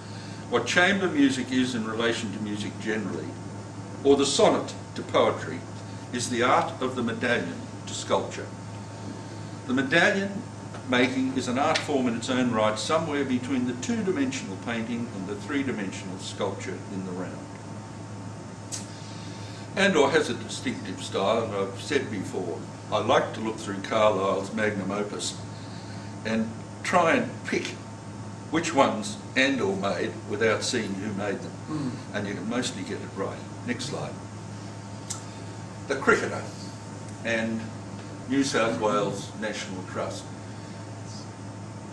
What chamber music is in relation to music generally, or the sonnet to poetry, is the art of the medallion to sculpture. The medallion making is an art form in its own right, somewhere between the two-dimensional painting and the three-dimensional sculpture in the round. Andor has a distinctive style, and I've said before, I like to look through Carlyle's magnum opus and try and pick which ones Andor made without seeing who made them. And you can mostly get it right. Next slide. The Cricketer and New South Wales National Trust.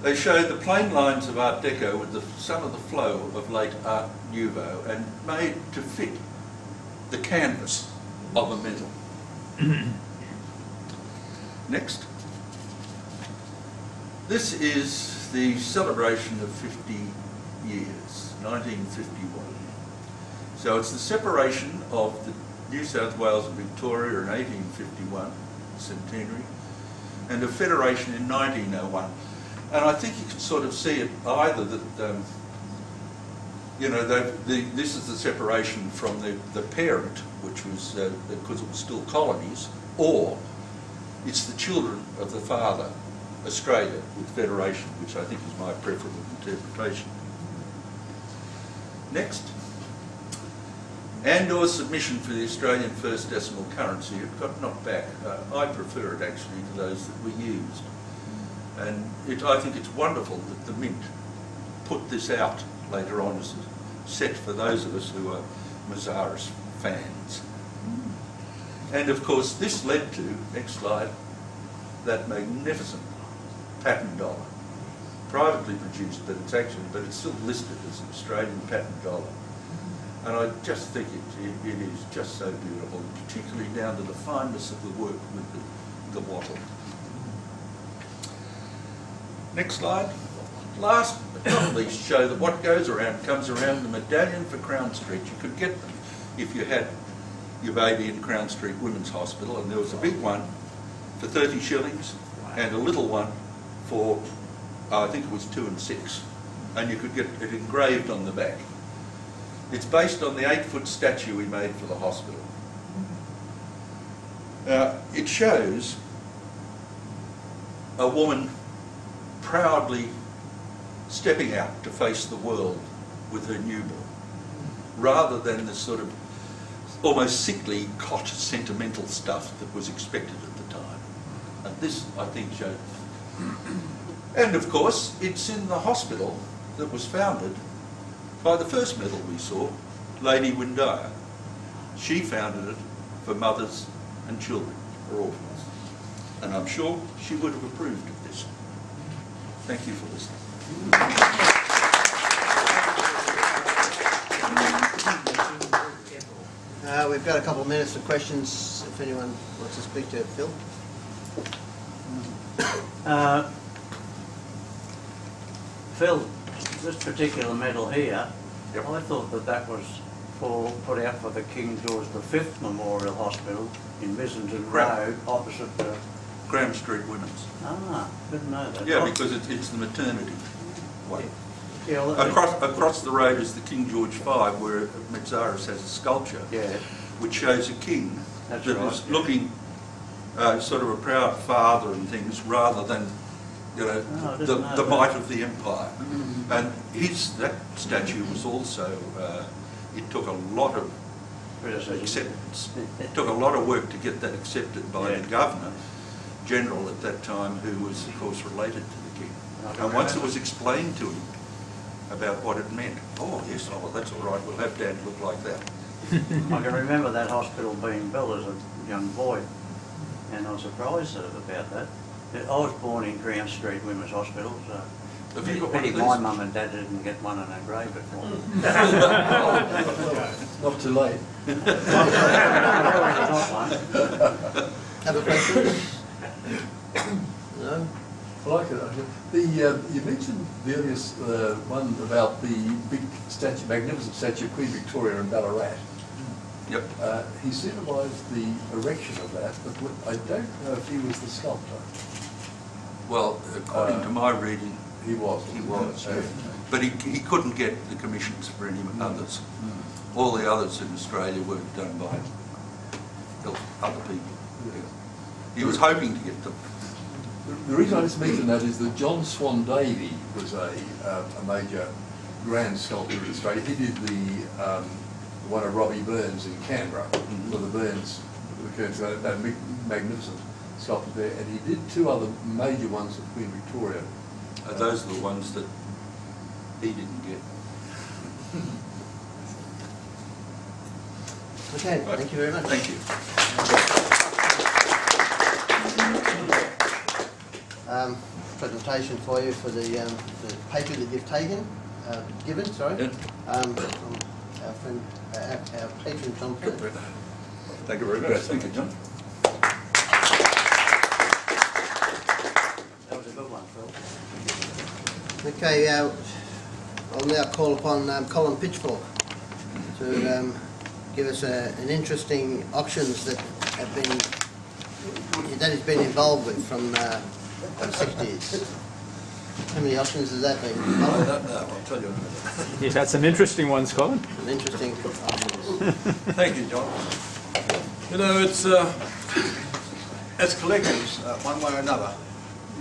They show the plain lines of Art Deco with some of the flow of late Art Nouveau and made to fit the canvas of a medal. Next. This is the celebration of 50 years, 1951. So it's the separation of the New South Wales and Victoria in 1851, centenary, and of Federation in 1901. And I think you can sort of see it either that, you know, this is the separation from the parent, which was, because it was still colonies, or it's the children of the father, Australia, with Federation, which I think is my preferable interpretation. Next. Andor's submission for the Australian first decimal currency, it got knocked back. I prefer it actually to those that were used. And I think it's wonderful that the Mint put this out later on as a set for those of us who are Mazaris fans. And of course this led to, next slide, that magnificent patent dollar. Privately produced, but it's still listed as an Australian patent dollar. And I just think it is just so beautiful, particularly down to the fineness of the work with the wattle. Next slide. Last but not least, show that what goes around comes around. The medallion for Crown Street. You could get them if you had your baby in Crown Street Women's Hospital, and there was a big one for 30 shillings and a little one for, I think it was 2 and 6. And you could get it engraved on the back. It's based on the 8-foot statue we made for the hospital. It shows a woman proudly stepping out to face the world with her newborn, rather than the sort of almost sickly, cot, sentimental stuff that was expected at the time. And this, I think, showed. And of course, it's in the hospital that was founded by the first medal we saw, Lady Windeyer. She founded it for mothers and children, for orphans. And I'm sure she would have approved of this. Thank you for listening. We've got a couple of minutes for questions, if anyone wants to speak to Phil. Phil, this particular medal here, Yep. I thought that was put out for the King George V Memorial Hospital in Missenden Road, opposite the... Graham Street Women's. Didn't know that. Yeah, because it's the maternity one. Yeah, well, Across the road is the King George V, where Metzaris has a sculpture, yeah, which shows a king That's that right, is yeah. looking sort of a proud father and things, rather than, you know, Oh, I didn't know the that. might of the empire. And that statue was also, it took a lot of criticism. acceptance. It took a lot of work to get that accepted by Yeah. the Governor General at that time, who was, of course, related to the king. Okay. And once it was explained to him about what it meant, oh yes, oh well, that's all right, we'll have Dad look like that. I can remember that hospital being built as a young boy, and I was surprised about that. I was born in Graham Street Women's Hospital, so Have you got one pity of my these? mum and dad didn't get one and engrave it for me. Not too late. I've already got one. Have a question? No? I like it. You mentioned the earliest one about the big statue, magnificent statue of Queen Victoria in Ballarat. Yep. He supervised the erection of that, but I don't know if he was the sculptor. Well, according to my reading, He was. he was. Yeah. But he couldn't get the commissions for any others. All the others in Australia were done by other people. He was hoping to get them. The reason I just mention that is that John Swan Davy was a major grand sculptor in Australia. He did the one of Robbie Burns in Canberra, for the Burns, that magnificent sculpture there, and he did two other major ones for Queen Victoria. Those are the ones that he didn't get. Okay, thank you very much. Thank you. Presentation for you for the paper that you've given, sorry. Yeah. From our friend, our patron John Phillips. Thank you very much. Thank you, John. That was a good one, Phil. Okay, I'll now call upon Colin Pitchfork to give us an interesting auctions that he's been involved with from the 60s. How many auctions has that been? I don't know, I'll tell you in a minute. You've had some interesting ones, Colin. An interesting auctions. Thank you, John. You know, it's as collectors, one way or another,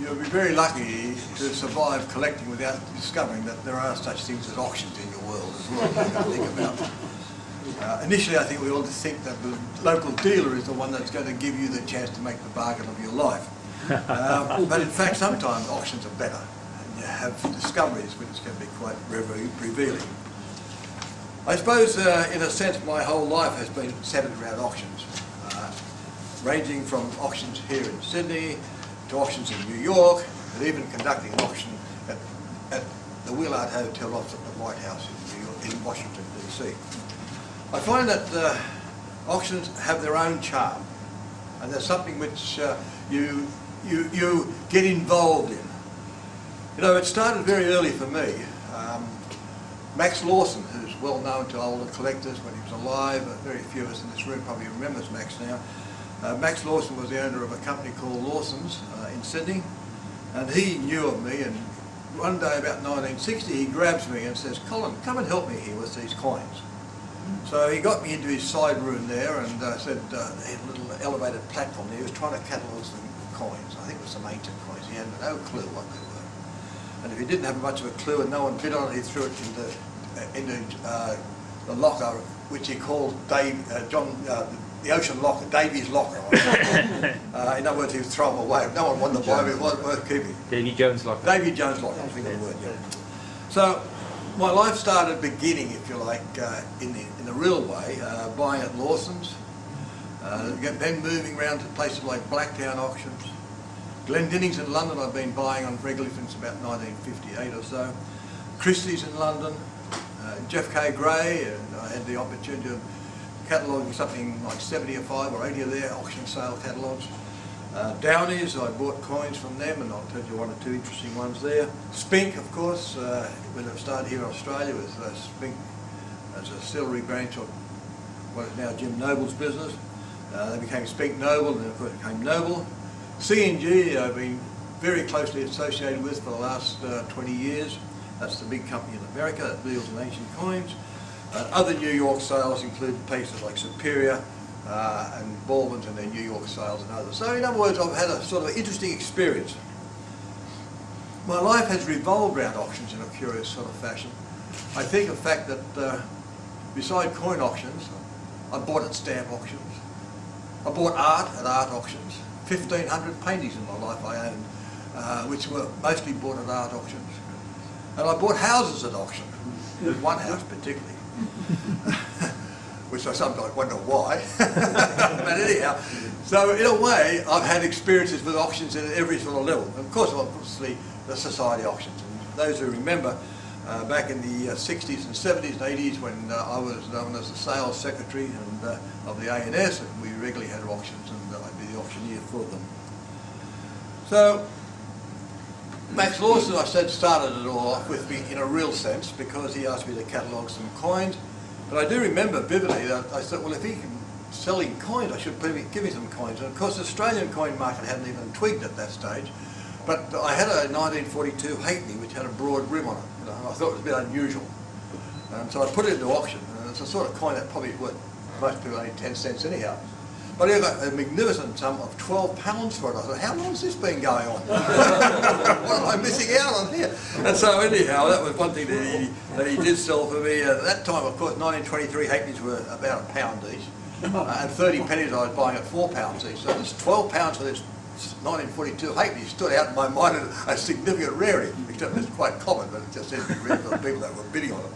you'll be very lucky to survive collecting without discovering that there are such things as auctions in your world as well that you can think about. Initially, I think we all just think that the local dealer is the one that's going to give you the chance to make the bargain of your life. But in fact, sometimes auctions are better. And you have discoveries which can be quite revealing. I suppose, in a sense, my whole life has been centred around auctions, ranging from auctions here in Sydney to auctions in New York, and even conducting an auction at the Willard Hotel opposite the White House in Washington, D.C. I find that auctions have their own charm, and there's something which you get involved in. You know, it started very early for me. Max Lawson, who's well known to older collectors when he was alive, very few of us in this room probably remembers Max now. Max Lawson was the owner of a company called Lawson's in Sydney, and he knew of me, and one day about 1960 he grabs me and says, "Colin, come and help me here with these coins." So he got me into his side room there and said, he had a little elevated platform there. He was trying to catalogue some coins. I think it was some ancient coins. He had no clue what they were. And if he didn't have much of a clue and no one bid on it, he threw it into the locker, which he called the ocean locker, Davy's locker. In other words, he would throw them away. If no one wanted to buy them, it wasn't worth keeping. Davy Jones locker. Davy Jones locker, I think the word, yeah. So my life started beginning, if you like, in the real way, buying at Lawson's, then moving around to places like Blacktown auctions. Glendinning's in London I've been buying on regularly since about 1958 or so. Christie's in London, Jeff K. Gray, and I had the opportunity of cataloguing something like 75 or 80 of their auction sale catalogues. Downies, I bought coins from them, and I'll tell you one or two interesting ones there. Spink, of course, when it started here in Australia with Spink as a celery branch of what is now Jim Noble's business. They became Spink Noble, and then of course it became Noble. C&G I've been very closely associated with for the last 20 years. That's the big company in America that deals in ancient coins. Other New York sales include places like Superior and Baldwin's and their New York sales and others. So in other words, I've had a sort of interesting experience. My life has revolved around auctions in a curious sort of fashion. I think the fact that beside coin auctions, I bought at stamp auctions. I bought art at art auctions. 1,500 paintings in my life I owned, which were mostly bought at art auctions. And I bought houses at auction, one house particularly, which I sometimes wonder why. But anyhow, so in a way, I've had experiences with auctions at every sort of level. And of course, obviously, the society auctions. And those who remember, back in the 60s and 70s and 80s, when I was known as the sales secretary and, of the ANS, and we regularly had auctions, and I'd be the auctioneer for them. So, Max Lawson, I said, started it all off with me in a real sense, because he asked me to catalogue some coins. But I do remember vividly that I thought, well, if he can sell in coins, I should give me some coins. And of course, the Australian coin market hadn't even twigged at that stage. But I had a 1942 halfpenny which had a broad rim on it. You know, and I thought it was a bit unusual. And so I put it into auction. And it's a sort of coin that probably worth, most people only 10 cents anyhow. But I got a magnificent sum of £12 for it. I thought, how long has this been going on? What am I missing out on here? And so anyhow, that was one thing that he did sell for me. At that time, of course, 1923 halfpennies were about £1 each. And 30 pennies I was buying at £4 each. So this £12 for this 1942 halfpenny stood out in my mind as a significant rarity, except it's quite common, but it just seemed to be rare for the people that were bidding on it.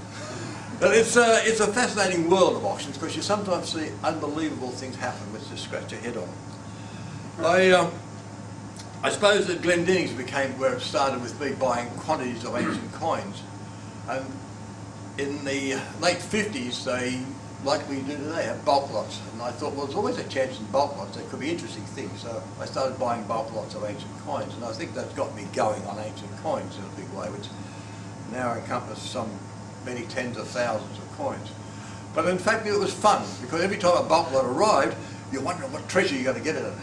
But it's a fascinating world of auctions, because you sometimes see unbelievable things happen which just scratch your head on. I suppose that Glendinning's became where it started with me buying quantities of ancient coins. And in the late 50s, they, like we do today, have bulk lots. And I thought, well, there's always a chance in bulk lots. There could be interesting things. So I started buying bulk lots of ancient coins. And I think that's got me going on ancient coins in a big way, which now encompass some many tens of thousands of coins. But in fact, it was fun, because every time a bulk lot arrived, you're wondering what treasure you're going to get in it.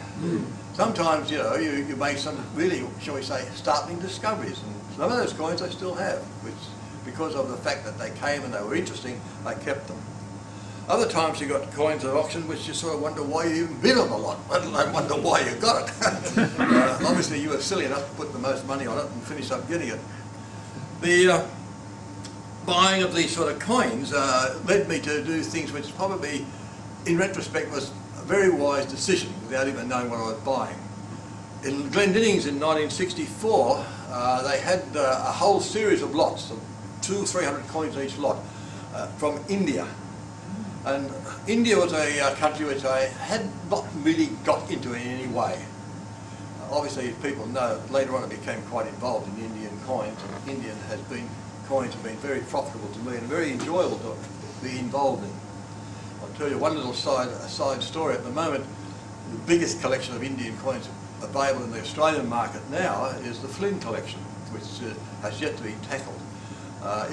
Sometimes, you know, you make some really, shall we say, startling discoveries. And some of those coins I still have, which, because of the fact that they came and they were interesting, I kept them. Other times you got coins at auction which you sort of wonder why you even bid on the lot, let alone wonder why you got it. Obviously you were silly enough to put the most money on it and finish up getting it. The buying of these sort of coins led me to do things which probably, in retrospect, was a very wise decision without even knowing what I was buying. In Glendinning's in 1964, they had a whole series of lots, of 200 or 300 coins each lot, from India. And India was a country which I had not really got into in any way. Obviously, as people know, later on I became quite involved in Indian coins, and coins have been very profitable to me and very enjoyable to be involved in. I'll tell you one little side story. At the moment, the biggest collection of Indian coins available in the Australian market now is the Flynn collection, which has yet to be tackled.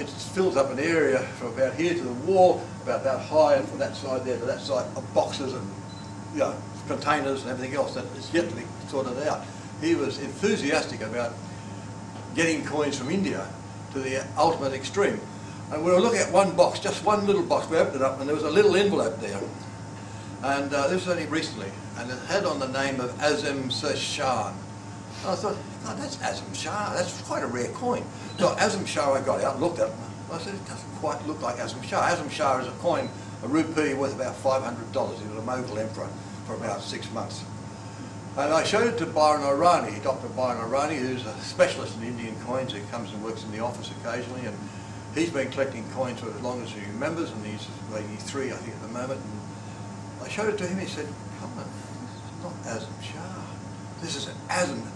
It fills up an area from about here to the wall, about that high, and from that side there to that side, of boxes and, you know, containers and everything else that is yet to be sorted out. He was enthusiastic about getting coins from India to the ultimate extreme. And we were looking at one box, just one little box. We opened it up and there was a little envelope there. And this was only recently, and it had on the name of Azam Shah. And I thought, oh, that's Azam Shah, that's quite a rare coin. So Azam Shah I got out, looked at it, and I said, it doesn't quite look like Azam Shah. Azam Shah is a coin, a rupee worth about $500. He was a Mughal emperor for about 6 months. And I showed it to Byron O'Reilly, Dr. Byron O'Reilly, who's a specialist in Indian coins. He comes and works in the office occasionally, and he's been collecting coins for as long as he remembers, and he's 83, I think, at the moment. And I showed it to him, he said, come on, this is not Azam Shah. This is an Azam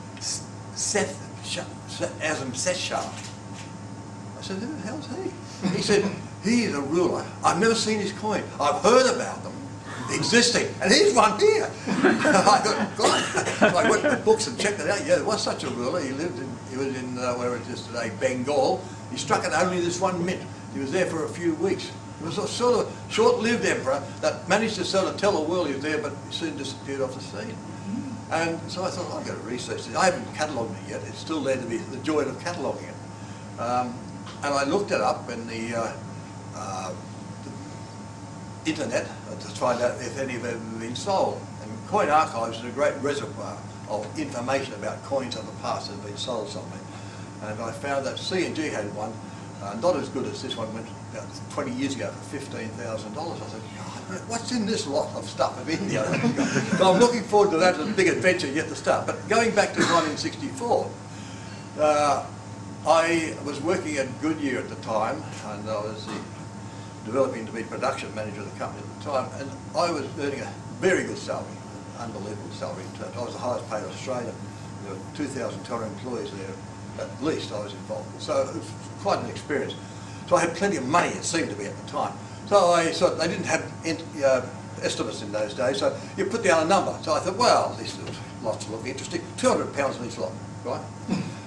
Seth Shah. I said, who the hell's he? He said, he is a ruler. I've never seen his coin. I've heard about them, existing, and here's one here. I thought, God. So I went to the books and checked it out. Yeah, there was such a ruler. He was in where it is today, Bengal. He struck it only this one mint. He was there for a few weeks. He was a sort of short-lived emperor that managed to sort of tell the world he was there, but he soon disappeared off the scene. And so I thought, I've got to research this. I haven't catalogued it yet. It's still there to be the joy of cataloguing it. And I looked it up in the internet to find out if any of them had been sold. And Coin Archives is a great reservoir of information about coins of the past that have been sold somewhere. And I found that C&G had one, not as good as this one, went about 20 years ago for $15,000. I thought, God, what's in this lot of stuff of India? So I'm looking forward to that as a big adventure yet to start. But going back to 1964, I was working at Goodyear at the time, and I was developing to be production manager of the company at the time, and I was earning a very good salary, unbelievable salary in terms. I was the highest paid Australian. There were 2,200 employees there, at least I was involved. So it was quite an experience. So I had plenty of money, it seemed to be at the time. So I thought they didn't have estimates in those days, so you put down a number. So I thought, well, these lots look interesting. £200 in each lot, right?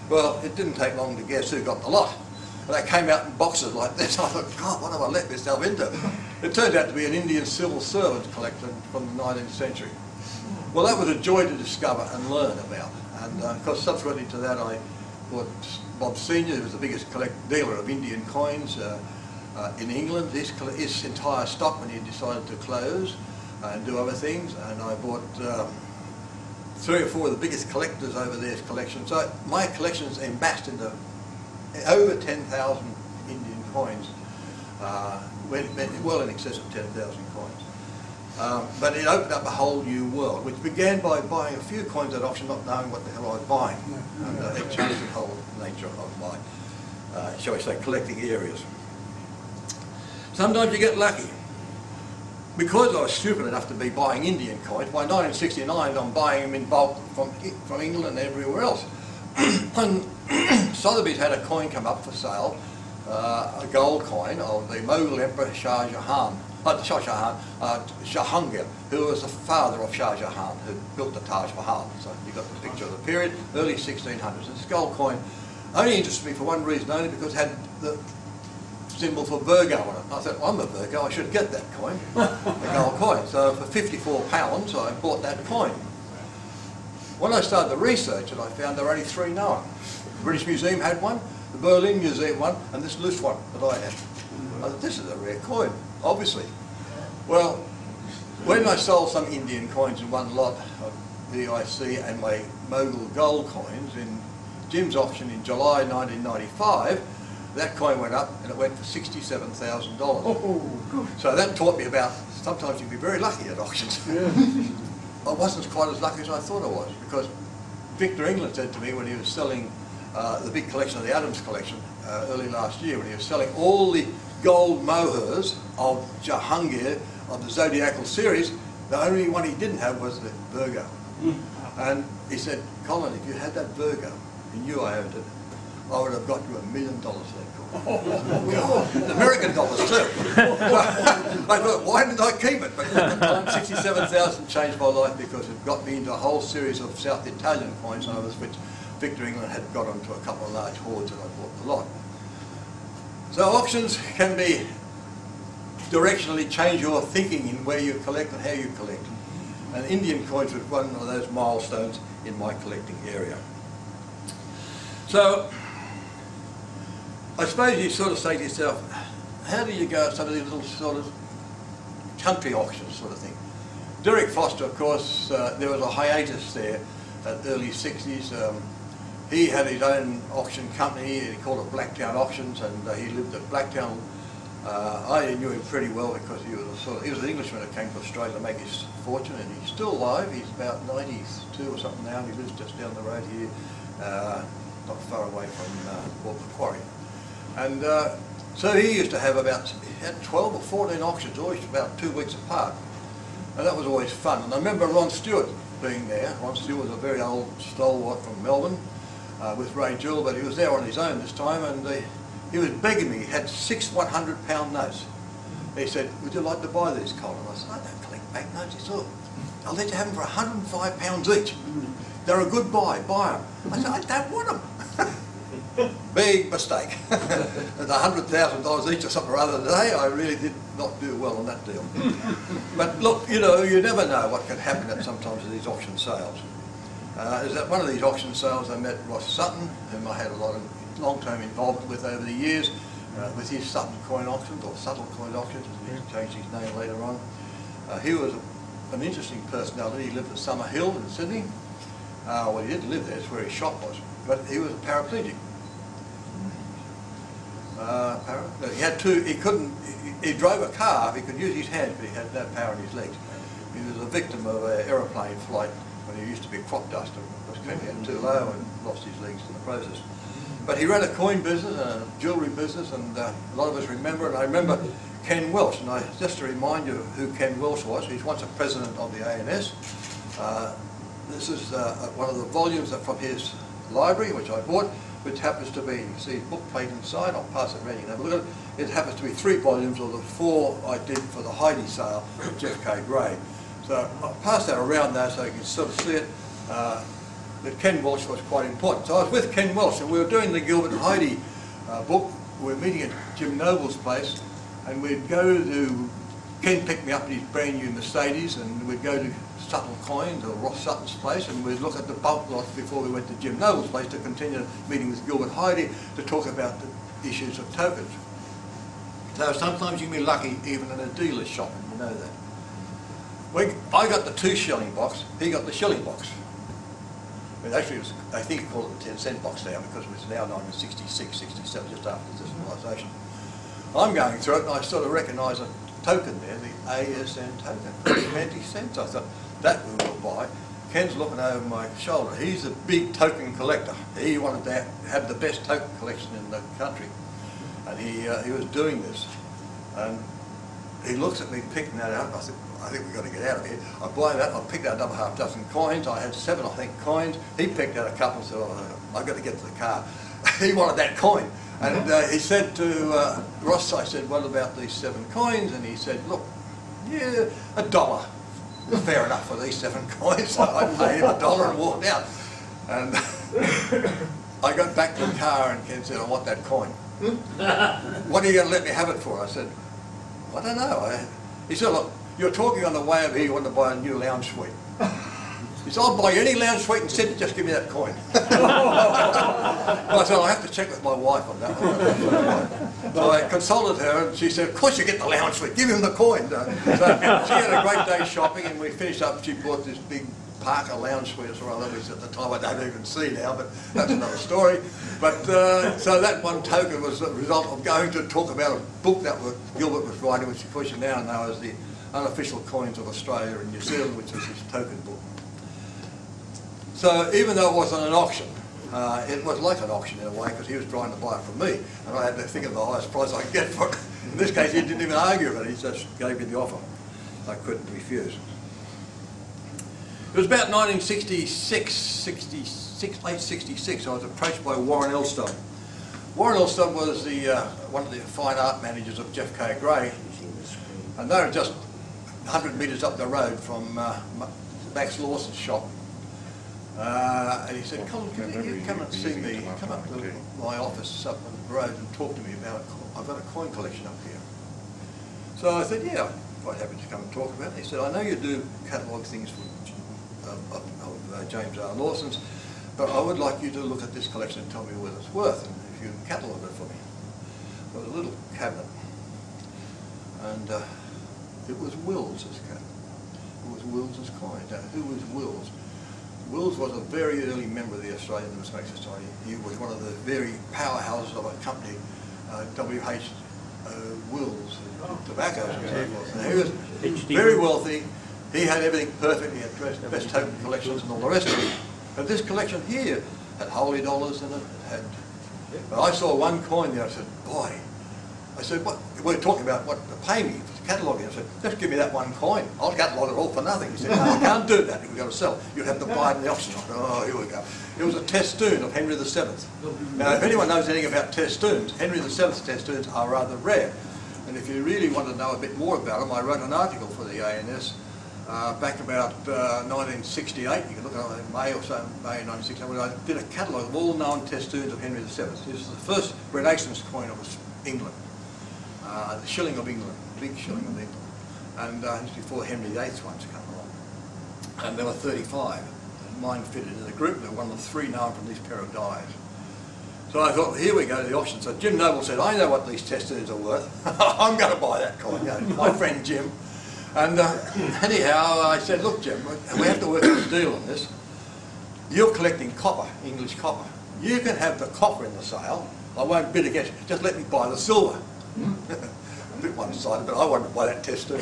Well, it didn't take long to guess who got the lot. And they came out in boxes like this. I thought, God, what have I let myself into? It turned out to be an Indian civil servant collection from the 19th century. Well, that was a joy to discover and learn about. And of course, subsequently to that, I bought Bob Senior, who was the biggest dealer of Indian coins in England, his entire stock when he decided to close and do other things. And I bought 3 or 4 of the biggest collectors over there's collection. So my collection's amassed into over 10,000 Indian coins, well in excess of 10,000 coins. But it opened up a whole new world, which began by buying a few coins at auction, not knowing what the hell I was buying. And it changed the whole nature of my, shall we say, collecting areas. Sometimes you get lucky. Because I was stupid enough to be buying Indian coins, by 1969 I'm buying them in bulk from England and everywhere else. And Sotheby's had a coin come up for sale, a gold coin of the Mughal Emperor Shah Jahan, Jahangir, who was the father of Shah Jahan, who built the Taj Mahal. So you got the picture of the period, early 1600s. This gold coin only interested me for one reason, only because it had the symbol for Virgo on it. I thought, well, I'm a Virgo, I should get that coin, a gold coin. So for £54 I bought that coin. When I started the research, I found there were only 3 known. The British Museum had one, the Berlin Museum one, and this loose one that I had. I thought, this is a rare coin, obviously. Well, when I sold some Indian coins in one lot of VIC and my Mughal gold coins in Jim's auction in July 1995, that coin went up and it went for $67,000. Oh, so that taught me about, sometimes you can be very lucky at auctions. Yeah. I wasn't quite as lucky as I thought I was, because Victor England said to me when he was selling the big collection of the Adams collection early last year, when he was selling all the gold mohurs of Jahangir of the Zodiacal series, the only one he didn't have was the Virgo. And he said, Colin, if you had that Virgo, and you I owned it, I would have got you $1 million for that coin. American dollars too. So I thought, why didn't I keep it? But at the time, 67,000 changed my life because it got me into a whole series of South Italian coins, which Victor England had got onto a couple of large hoards, and I bought the lot. So auctions can be directionally change your thinking in where you collect and how you collect. And Indian coins was one of those milestones in my collecting area. So I suppose you sort of say to yourself, how do you go at some of these little sort of country auctions sort of thing? Derek Foster, of course, there was a hiatus there at the early 60s. He had his own auction company, he called it Blacktown Auctions, and he lived at Blacktown. I knew him pretty well because he was an Englishman that came to Australia to make his fortune, and he's still alive. He's about 92 or something now, and he lives just down the road here, not far away from Macquarie. And so he used to have he had 12 or 14 auctions, always about 2 weeks apart. And that was always fun. And I remember Ron Stewart being there. Ron Stewart was a very old stalwart from Melbourne with Ray Jewell, but he was there on his own this time, and he was begging me. He had 6 £100 notes. He said, would you like to buy these, Colin? I said, I don't collect banknotes. He said, I'll let you have them for £105 each. They're a good buy them. I said, I don't want them. Big mistake. At $100,000 each or something or other today, I really did not do well on that deal. But look, you know, you never know what can happen at sometimes at these auction sales. Is at one of these auction sales I met Ross Sutton, whom I had a lot of long-term involvement with over the years, with his Sutton coin auctions, or Subtle coin auctions, as he changed his name later on. He was an interesting personality. He lived at Summer Hill in Sydney. Well, he didn't live there, it's where his shop was, but he was a paraplegic. He had two, he drove a car, he could use his hands, but he had no power in his legs. He was a victim of an aeroplane flight when he used to be a crop duster, was coming out too low and lost his legs in the process. But he ran a coin business and a jewellery business, and a lot of us remember, and I remember Ken Welsh, and just to remind you who Ken Welsh was, he's once a president of the ANS. This is one of the volumes from his library, which I bought, which happens to be, you see his book plate inside, I'll pass it around, you can have a look at it. It happens to be 3 volumes of the 4 I did for the Heidi sale with Jeff K. Gray. So I'll pass that around there so you can sort of see it. That Ken Welsh was quite important. So I was with Ken Welsh and we were doing the Gilbert and Heidi book. We were meeting at Jim Noble's place, and we'd go to, Ken picked me up in his brand new Mercedes, and we'd go to Sutton Coins or Ross Sutton's place, and we'd look at the bulk lots before we went to Jim Noble's place to continue meeting with Gilbert Heidi to talk about the issues of tokens. So sometimes you can be lucky even in a dealer's shop, and you know that. I got the 2 shilling box, he got the shilling box. But actually, I think he called it the 10-cent box now, because it was now 1966, 67, just after decentralisation. I'm going through it and I sort of recognise a token there, the ASN token, 20 cents. I thought, that we will buy. Ken's looking over my shoulder. He's a big token collector. He wanted to have the best token collection in the country. And he was doing this. And he looks at me picking that up. I said, I think we've got to get out of here. I buy that, I picked out another half dozen coins. I had 7, I think, coins. He picked out a couple and said, oh, I've got to get to the car. He wanted that coin. And he said to Ross, I said, what about these 7 coins? And he said, look, yeah, $1. Fair enough for these 7 coins. So I paid him $1 and walked out. And I got back to the car and Ken said, I want that coin. What are you going to let me have it for? I said, I don't know. He said, look, you're talking on the way over here, you want to buy a new lounge suite. He said, I'll buy you any lounge suite and said, just give me that coin. Well, I said, I'll have to check with my wife on that one. So I consulted her and she said, of course you get the lounge suite, give him the coin. So she had a great day shopping and we finished up, she bought this big Parker lounge suite as well, which at the time I don't even see now, but that's another story. But so that one token was the result of going to talk about a book that Gilbert was writing, which of course you now know as the Unofficial Coins of Australia and New Zealand, which was his token book. So even though it wasn't an auction, it was like an auction in a way, because he was trying to buy it from me, and I had to think of the highest price I could get for it. In this case, he didn't even argue about it, he just gave me the offer. I couldn't refuse. It was about 1966, late 66, I was approached by Warren Elstone. Warren Elstone was one of the fine art managers of Jeff K. Gray, and they were just 100 metres up the road from Max Lawson's shop. And he said, Colin, can you come and see me, come up to my office up on the road and talk to me about, I've got a coin collection up here. So I said, yeah, I'm quite happy to come and talk about it. He said, I know you do catalogue things for James R. Lawson's, but I would like you to look at this collection and tell me what it's worth, and if you can catalogue it for me. There was a little cabinet, and it was Wills's cabinet. It was Wills's coin. Now, who was Wills? Wills was a very early member of the Australian Numismatic Society. He was one of the very powerhouses of a company, W.H. Wills, tobacco and so forth. Now, he was very wealthy. He had everything perfect. He had best token collections and all the rest of it. But this collection here had holy dollars in it. But I saw one coin there. I said, boy. I said, what? We're talking about what to pay me for cataloguing. I said, just give me that one coin. I'll catalogue it all for nothing. He said, no, I can't do that. You've got to sell. You'd have to buy it in the auction. I said, oh, here we go. It was a testoon of Henry VII. Now, if anyone knows anything about testoons, Henry VII's testoons are rather rare. And if you really want to know a bit more about them, I wrote an article for the ANS back about 1968. You can look at it in May or so, May 1968, when I did a catalogue of all known testoons of Henry VII. This is the first Renaissance coin of England, the shilling of England, big shilling of England. And this is before Henry VIII's ones come along. And there were 35. And mine fitted in the group. They were one of the 3 known from this pair of dies. So I thought, here we go to the auction. So Jim Noble said, I know what these testoons are worth. I'm going to buy that coin, you know, my friend Jim. And anyhow, I said, look, Jim, we have to work out a deal on this. You're collecting copper, English copper. You can have the copper in the sale. I won't bid against you. Just let me buy the silver. A bit one-sided, but I wanted to buy that testoon.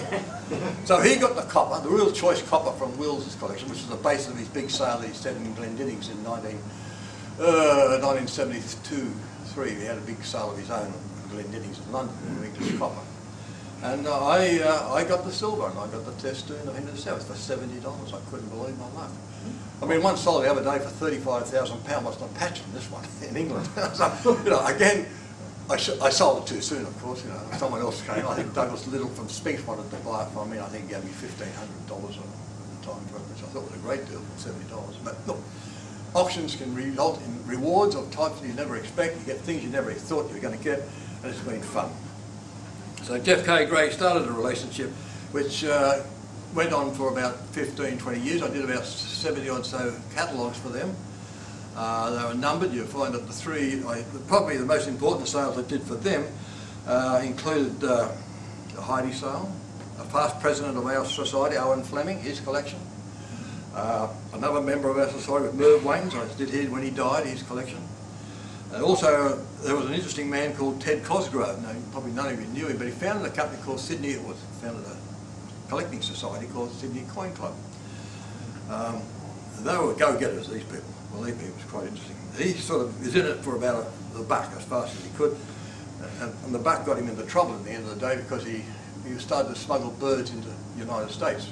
So he got the copper, the real choice copper from Wills's collection, which is the basis of his big sale that he said in Glendinning's in 1972-3. He had a big sale of his own in Glendinning's in London, in English copper. And I got the silver, and I got the testoon of Henry VII for $70. I couldn't believe my luck. I mean, one sold the other day for £35,000, was not patching this one in England. So, you know, again, I sold it too soon, of course. You know, someone else came. I think Douglas Little from Spinks wanted to buy it from me. I think he gave me $1,500 at the time for it, which I thought was a great deal for $70. But look, auctions can result in rewards of types you never expect. You get things you never thought you were going to get, and it's been fun. So Jeff K. Gray started a relationship which went on for about 15, 20 years. I did about 70 odd so catalogues for them. They were numbered. You'll find that the 3, probably the most important sales I did for them included the Heidi sale, a past president of our society, Owen Fleming, his collection. Another member of our society, Merv Waynes, I did his when he died, his collection. Also, there was an interesting man called Ted Cosgrove. Now, probably none of you knew him, but he founded a company called Sydney, founded a collecting society called Sydney Coin Club. They were go-getters, these people. Believe me, it was quite interesting. He sort of was in it for about the buck as fast as he could, and the buck got him into trouble at the end of the day because he started to smuggle birds into the United States,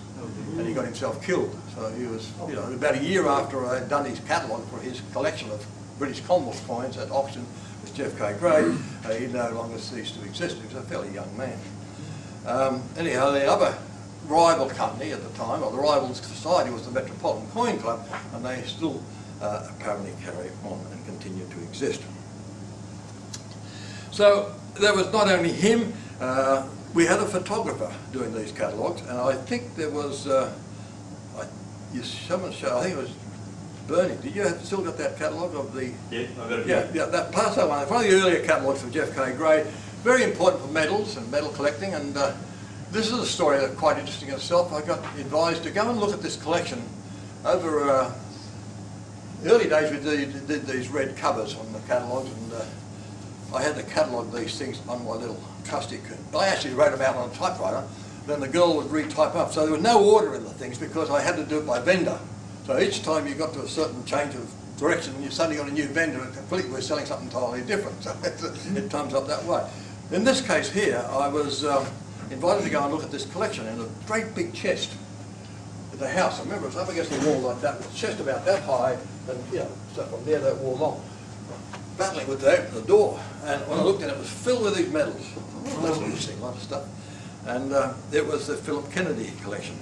and he got himself killed. So he was, you know, about a year after I had done his catalogue for his collection of British Commonwealth coins at auction with Jeff K. Gray, he no longer ceased to exist. He was a fairly young man. Anyhow, the other rival company at the time, or the rival society, was the Metropolitan Coin Club, and they still apparently carry on and continue to exist. So there was not only him, we had a photographer doing these catalogues, and I think there was, someone showed, I think it was Bernie. Did you still got that catalogue of the... Yeah, I've got it. Yeah, that Paso one. It's one of the earlier catalogues of Jeff K. Gray. Very important for medals and medal collecting, and this is a story that's quite interesting in itself. I got advised to go and look at this collection over early days. We did these red covers on the catalogues, and I had to catalogue these things on my little trusty. I actually wrote them out on a typewriter. Then the girl would retype up. So there was no order in the things because I had to do it by vendor. So each time you got to a certain change of direction, you suddenly got a new vendor and completely was selling something entirely different. So it comes up that way. In this case here, I was invited to go and look at this collection in a great big chest at the house. I remember it was up against the wall like that, with a chest about that high, and you know, so from there that wall long, battling with to open the door. And when I looked at it, it was filled with these medals. Oh, that's interesting, a lot of stuff. And it was the Philip Kennedy collection.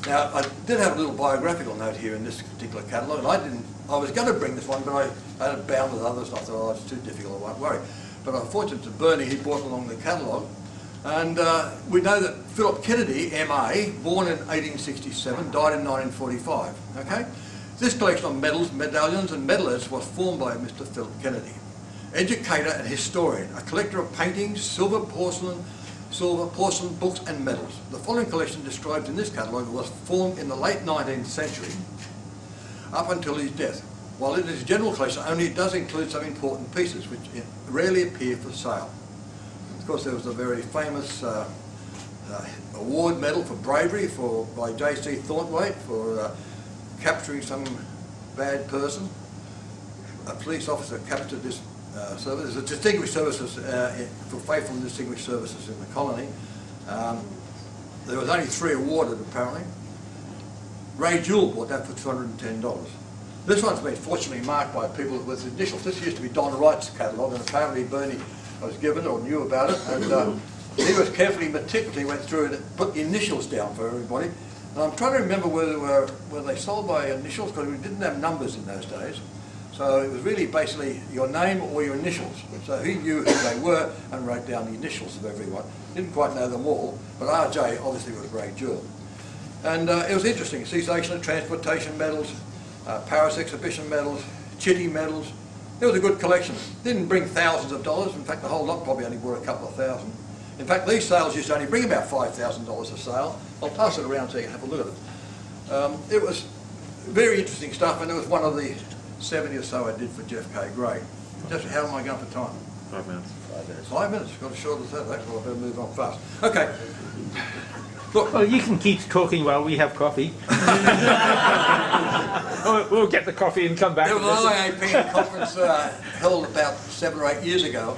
Now, I did have a little biographical note here in this particular catalogue, and I was going to bring this one, but I had it bound with others, and I thought, oh, it's too difficult, I won't worry. But unfortunately to Bernie, he brought along the catalogue, and we know that Philip Kennedy, M.A., born in 1867, died in 1945, okay? This collection of medals, medallions and medalists was formed by Mr. Philip Kennedy, educator and historian, a collector of paintings, silver, porcelain books and medals. The following collection described in this catalogue was formed in the late 19th century up until his death. While it is a general collection, only it does include some important pieces which rarely appear for sale. Of course, there was a very famous award medal for bravery by J.C. Thornthwaite for capturing some bad person. A police officer captured this service. There's a distinguished services for faithful and distinguished services in the colony. There was only 3 awarded apparently. Ray Jewell bought that for $210. This one's been fortunately marked by people with initials. This used to be Don Wright's catalogue, and apparently Bernie was given or knew about it, and he was carefully, meticulously went through and put the initials down for everybody. And I'm trying to remember whether they sold by initials, because we didn't have numbers in those days. So it was really basically your name or your initials. So he knew who they were and wrote down the initials of everyone. Didn't quite know them all, but RJ obviously was a great jewel. And it was interesting. Cessation of Transportation medals, Paris Exhibition medals, Chitty medals. It was a good collection. Didn't bring thousands of dollars. In fact, the whole lot probably only brought a couple of thousand. In fact, these sales used to only bring about $5,000 a sale. I'll pass it around so you can have a look at it. It was very interesting stuff, and it was one of the 70 or so I did for Jeff K. Gray. Just how am I going for time? 5 minutes. 5 minutes. Got as short as that. Well, I better move on fast. Okay. Look. Well, you can keep talking while we have coffee. We'll get the coffee and come back. There was an IAP conference held about 7 or 8 years ago.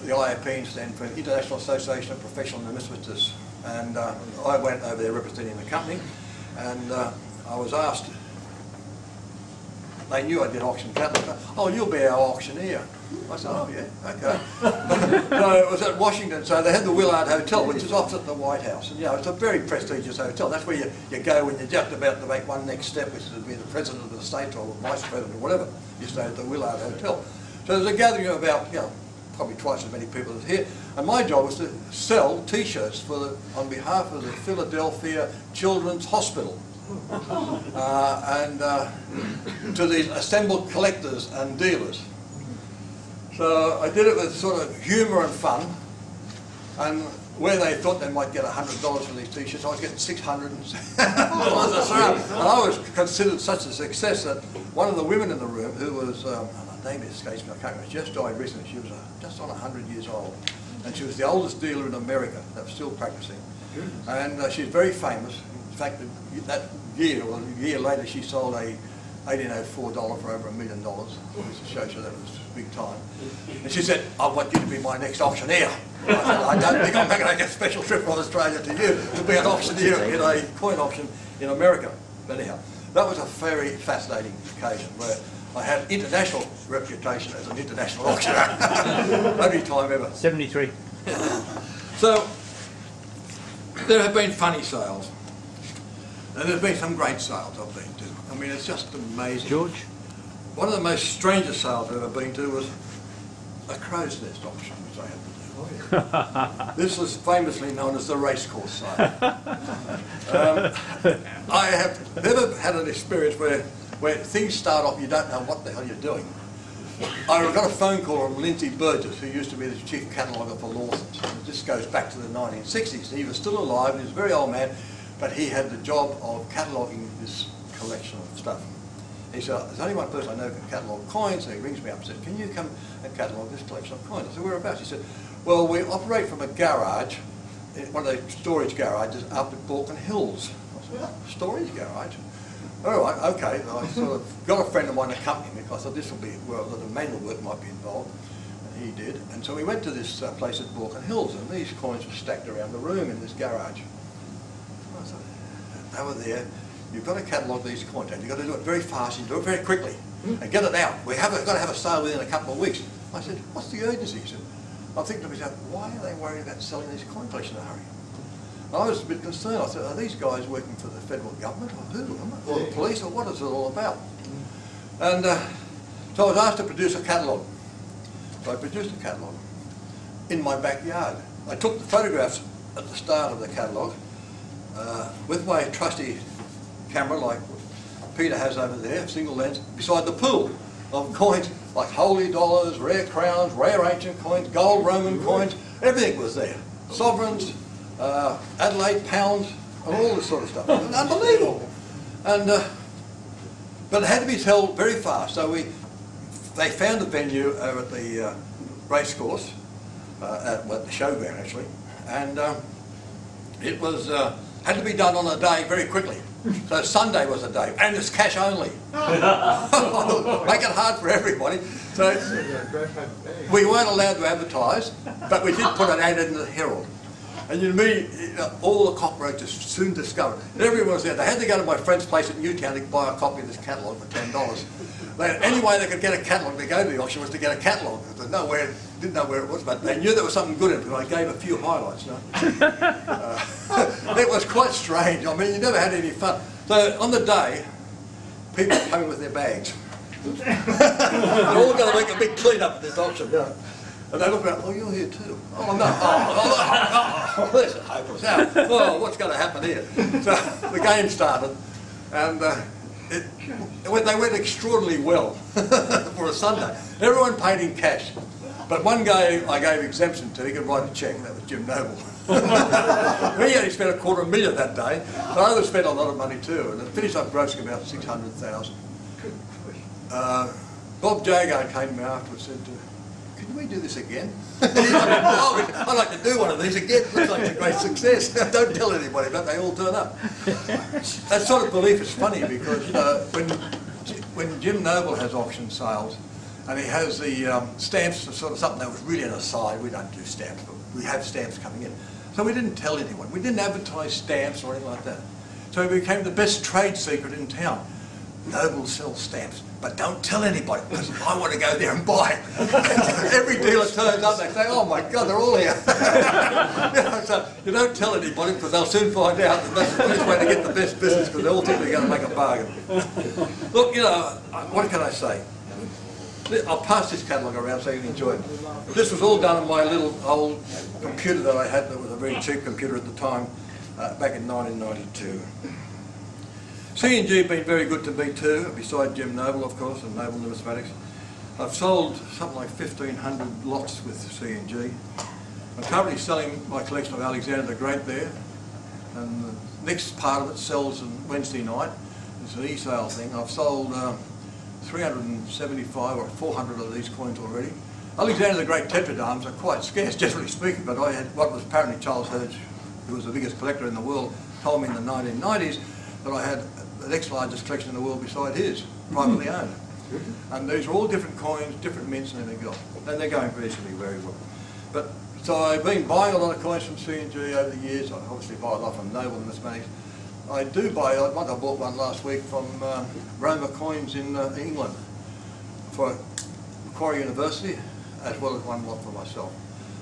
The IAP stands for International Association of Professional Numismatists, and I went over there representing the company, and I was asked. They knew I did auction catalogue. Oh, you'll be our auctioneer. I said, oh yeah, okay. So it was at Washington, so they had the Willard Hotel, which is opposite the White House. And you know, it's a very prestigious hotel. That's where you go when you're just about to make one next step, which is to be the president of the state or vice president or whatever. You stay at the Willard Hotel. So there's a gathering of about, you know, probably twice as many people as here. And my job was to sell T-shirts on behalf of the Philadelphia Children's Hospital. To these assembled collectors and dealers. So I did it with sort of humour and fun, and where they thought they might get $100 for these T-shirts, I was getting $600 and I was considered such a success that one of the women in the room, who was, her name escapes me, I can't remember, she just died recently. She was just on 100 years old, and she was the oldest dealer in America that was still practicing, and she's very famous. In fact, that year, or a year later, she sold a 1804 dollar for over $1 million, which shows you that it was big time. And she said, I want you to be my next auctioneer. I said, I don't think I'm going to get a special trip from Australia to you to be an auctioneer in a coin auction in America. But anyhow, that was a very fascinating occasion where I had international reputation as an international auctioneer. Only time ever. 73. So, there have been funny sales. And there's been some great sales I've been to. I mean, it's just amazing. George? One of the most strangest sales I've ever been to was a crow's nest auction, which I had to do. This was famously known as the racecourse sale. I have never had an experience where things start off, you don't know what the hell you're doing. I got a phone call from Lindsay Burgess, who used to be the chief cataloguer for Lawson's. This goes back to the 1960s. He was still alive, he was a very old man, but he had the job of cataloguing this collection of stuff. He said, there's only one person I know who can catalogue coins, so he rings me up and said, can you come and catalogue this collection of coins? I said, whereabouts? He said, well, we operate from a garage, one of the storage garages up at Balkan Hills. I said, oh, storage garage? All right, okay. I sort of got a friend of mine to accompany me, because I thought this will be, well, the manual work might be involved. And he did. And so we went to this place at Balkan Hills, and these coins were stacked around the room in this garage. I thought, over there, you've got to catalogue these coins, and you've got to do it very fast, and do it very quickly, and get it out. We've got to have a sale within a couple of weeks. I said, what's the urgency? He said, I'm thinking to myself, why are they worried about selling these coin collections in a hurry? And I was a bit concerned. I said, are these guys working for the federal government, or who? Or the police, or what is it all about? And so I was asked to produce a catalogue. So I produced a catalogue in my backyard. I took the photographs at the start of the catalogue with my trusty camera, like Peter has over there, single lens, beside the pool of coins like holy dollars, rare crowns, rare ancient coins, gold Roman coins, everything was there. Sovereigns, Adelaide pounds, and all this sort of stuff. It was unbelievable. And but it had to be sold very fast. So they found a venue over at the racecourse, at the showground actually, and it was had to be done on a day very quickly. So Sunday was a day, and it's cash only. Make it hard for everybody. So we weren't allowed to advertise, but we did put an ad in the Herald. And all the cockroaches soon discovered. Everyone was there. They had to go to my friend's place at Newtown to buy a copy of this catalogue for $10. Any way they could get a catalogue to go to the auction was to get a catalogue. There's nowhere didn't know where it was, but they knew there was something good in it because I gave a few highlights, you know. It was quite strange. I mean, you never had any fun. So on the day, people came with their bags. They're all going to make a big clean-up at this auction, you know. And they look around, oh, you're here too. Oh, no, oh, this is hopeless. Oh, what's going to happen here? So the game started, and they went extraordinarly well for a Sunday. Everyone paid in cash. But one guy I gave exemption to, he could write a cheque, and that was Jim Noble. He only spent $250,000 that day, but I would spend a lot of money too, and it finished up grossing about $600,000. Bob Jago came to me afterwards and said, can we do this again? Oh, I'd like to do one of these again. It looks like a great success. Don't tell anybody, but they all turn up. That sort of belief is funny because, you know, when Jim Noble has auction sales and he has the stamps, sort of something that was really an aside. We don't do stamps, but we have stamps coming in. So we didn't tell anyone. We didn't advertise stamps or anything like that. So it became the best trade secret in town. Noble sells stamps, but don't tell anybody because I want to go there and buy it. Every dealer turns up, they say, oh my God, they're all here. You know, so you don't tell anybody because they'll soon find out that that's the best way to get the best business because they all think they're going to make a bargain. Look, you know, what can I say? I'll pass this catalogue around so you can enjoy it. This was all done on my little old computer that I had that was a very cheap computer at the time, back in 1992. C&G have been very good to me too, beside Jim Noble, of course, and Noble Numismatics. I've sold something like 1,500 lots with C&G. I'm currently selling my collection of Alexander the Great there, and the next part of it sells on Wednesday night. It's an e-sale thing. I've sold 375 or 400 of these coins already. Alexander the Great tetradrachms are quite scarce, generally speaking, but I had what was apparently Charles Hurd, who was the biggest collector in the world, told me in the 1990s that I had the next largest collection in the world beside his, privately owned. And these are all different coins, different mints and everything else. And they're going basically very well. But so I've been buying a lot of coins from C&G over the years. I obviously buy a lot from Noble Numismatics. I do buy, I bought one last week from Roma Coins in England for Macquarie University, as well as one lot for myself.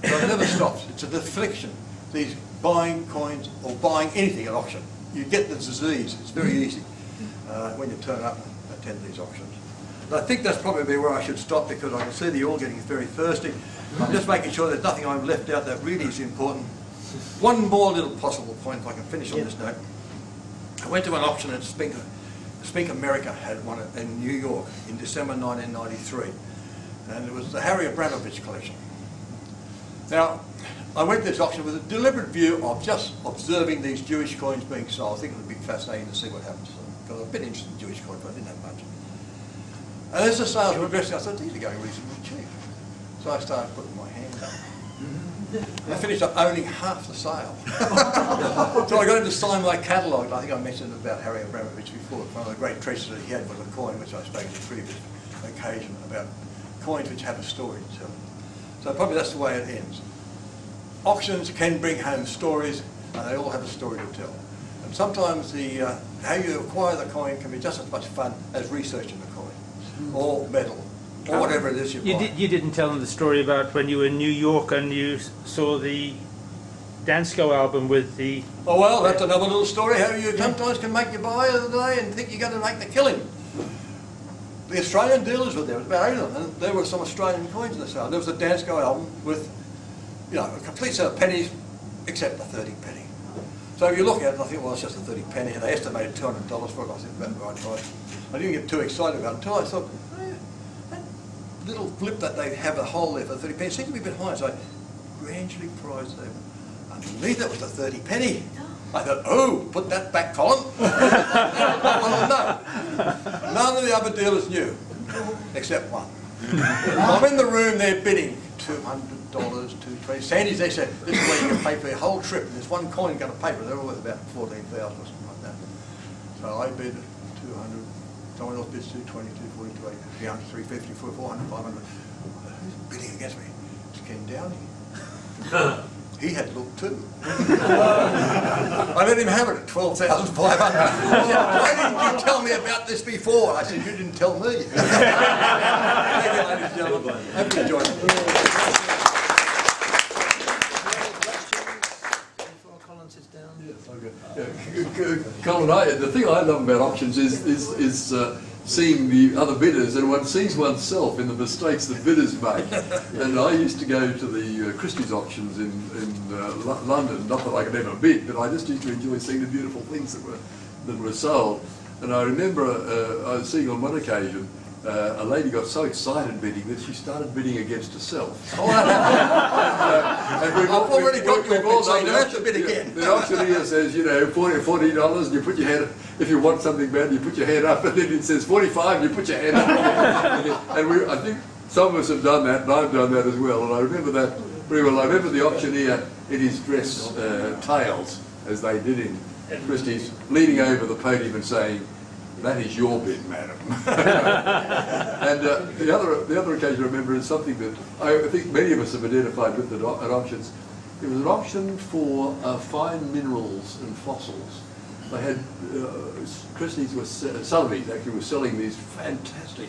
So it never stops. It's a deflection. These buying coins or buying anything at auction. You get the disease. It's very easy when you turn up and attend these auctions. And I think that's probably where I should stop because I can see that you're all getting very thirsty. I'm just making sure there's nothing I've left out that really is important. One more little possible point, if I can finish on this note. I went to an auction at Spink America had one in New York in December 1993, and it was the Harry Abramovich collection. Now, I went to this auction with a deliberate view of just observing these Jewish coins being sold. I think it would be fascinating to see what happens to them, because I'm a bit interested in Jewish coins, but I didn't have much. And as the sales were progressing, I thought, these are going reasonably cheap. So I started putting my hand up. I finished up owning half the sale. So I got him to sign my catalogue. I think I mentioned about Harry Abramovich before. One of the great treasures that he had was a coin, which I spoke on a previous occasion about coins which have a story to tell. So probably that's the way it ends. Auctions can bring home stories, and they all have a story to tell. And sometimes how you acquire the coin can be just as much fun as researching the coin, or metal, or whatever it is you buy. You didn't tell them the story about when you were in New York and you saw the Dansko album with the... Oh well, that's another little story, how you sometimes can make your buy of the day and think you're going to make the killing. The Australian dealers were there, it was about 8 of them, and there were some Australian coins in the sale. There was a Dansko album with, you know, a complete set of pennies, except the 30 penny. So if you look at it, I think, well, it's just a 30 penny, and they estimated $200 for it. I said, about the right price. I didn't get too excited about it until I thought, oh, that little flip that they have a hole there for 30 penny seemed to be a bit high, so I gradually priced them. Underneath it was the 30 penny. I thought, oh, put that back, Colin. Well, no. None of the other dealers knew, except one. I'm in the room, they're bidding $200, $220. Sandy's there said, this is where you can pay for your whole trip. And there's one coin going to pay for it. They're all worth about 14,000 or something like that. So I bid 200. Someone else bids 220, 240, 280, 300, 350, 400, 500. Who's bidding against me? It's Ken Downey. he had looked too. I let him have it at 12,500. Why didn't you tell me about this before? I said, you didn't tell me. Thank you, ladies and gentlemen. Hope you enjoyed it. Before Colin sits down. Colin, the thing I love about auctions is seeing the other bidders, and one sees oneself in the mistakes that bidders make. And I used to go to the Christie's auctions in London, not that I could ever bid, but I just used to enjoy seeing the beautiful things that were sold. And I remember I was seeing on one occasion a lady got so excited bidding that she started bidding against herself. I've already got your bid, so you don't have to bid again. The auctioneer says, you know, $40, and you put your hand, if you want something bad, you put your hand up, and then it says 45, and you put your hand up. And I think some of us have done that, and I've done that as well, and I remember that very well. I remember the auctioneer in his dress tails, as they did in Christie's, leaning over the podium and saying, "That is your bid, madam." And the other occasion I remember is something that I think many of us have identified with at auctions. It was an auction for fine minerals and fossils. They had Christie's Sotheby's actually was selling these fantastic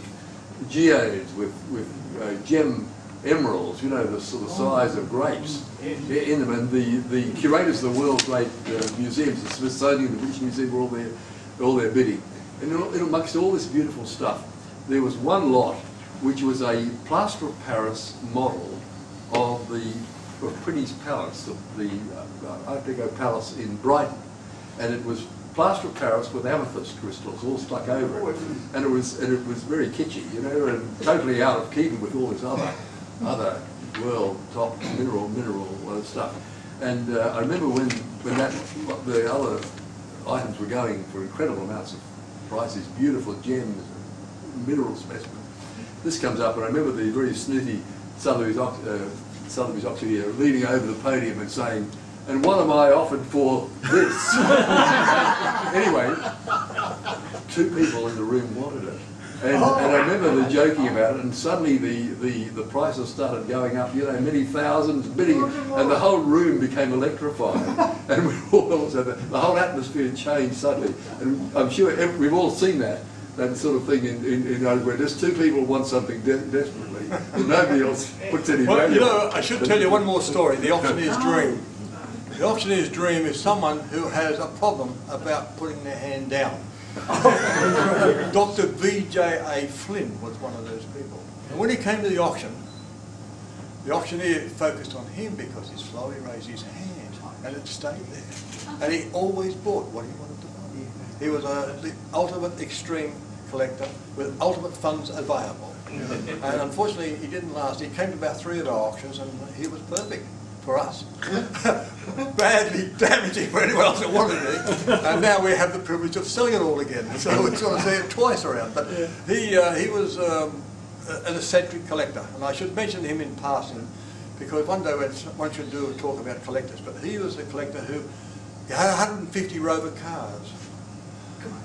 geodes with gem emeralds, you know, the sort of size of grapes in them. And the curators of the world's great museums, the Smithsonian, the British Museum, were all there bidding. And amongst all this beautiful stuff, there was one lot which was a plaster of Paris model of Prince's Palace, the Art Deco Palace in Brighton, and it was plaster of Paris with amethyst crystals all stuck over it, and it was very kitschy, you know, and totally out of keeping with all this other world top mineral stuff. And I remember when the other items were going for incredible amounts of prices, beautiful gems, mineral specimens. This comes up, and I remember the very snooty Sotheby's auctioneer leaning over the podium and saying, "And what am I offered for this?" Anyway, two people in the room wanted it. And I remember the joking about it, and suddenly the prices started going up, you know, many thousands bidding, and the whole room became electrified. And the whole atmosphere changed suddenly. And I'm sure we've all seen that sort of thing in where just two people want something desperately, and nobody else puts any value. Well, you know, I should tell you one more story, the auctioneer's dream. The auctioneer's dream is someone who has a problem about putting their hand down. Dr. V.J.A. Flynn was one of those people. And when he came to the auctioneer focused on him because he slowly raised his hand and it stayed there. And he always bought what he wanted to buy. He was the ultimate extreme collector with ultimate funds available. And unfortunately he didn't last. He came to about 3 of our auctions and he was perfect for us. Badly damaging for anyone else that wanted it. And now we have the privilege of selling it all again. So we sort of see it twice around. But he was an eccentric collector. And I should mention him in passing because one day one should do a talk about collectors. But he was a collector who had 150 Rover cars.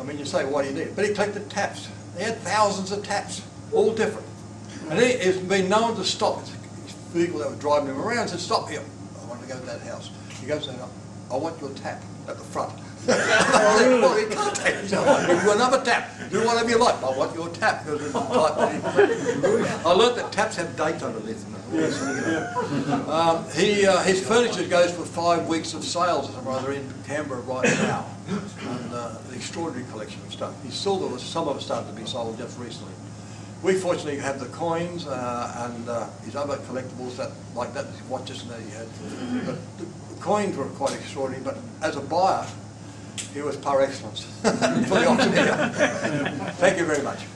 I mean, you say, what do you need? But he collected taps. He had thousands of taps, all different. And he has been known to stop his vehicle that was driving him around and said, "Stop here. I want to go to that house." He goes there, "I want your tap at the front." I said, "Well, you can't take it. I'll give you another tap. Do whatever you like. I want your tap." Because it's the type that I learned that taps have dates underneath them. His furniture goes for 5 weeks of sales or rather in Canberra right now. And an extraordinary collection of stuff. His silver, some of it started to be sold just recently. We fortunately have the coins and his other collectibles like that, his watches and that he had. But the coins were quite extraordinary, but as a buyer, he was par excellence for the auctioneer. Thank you very much.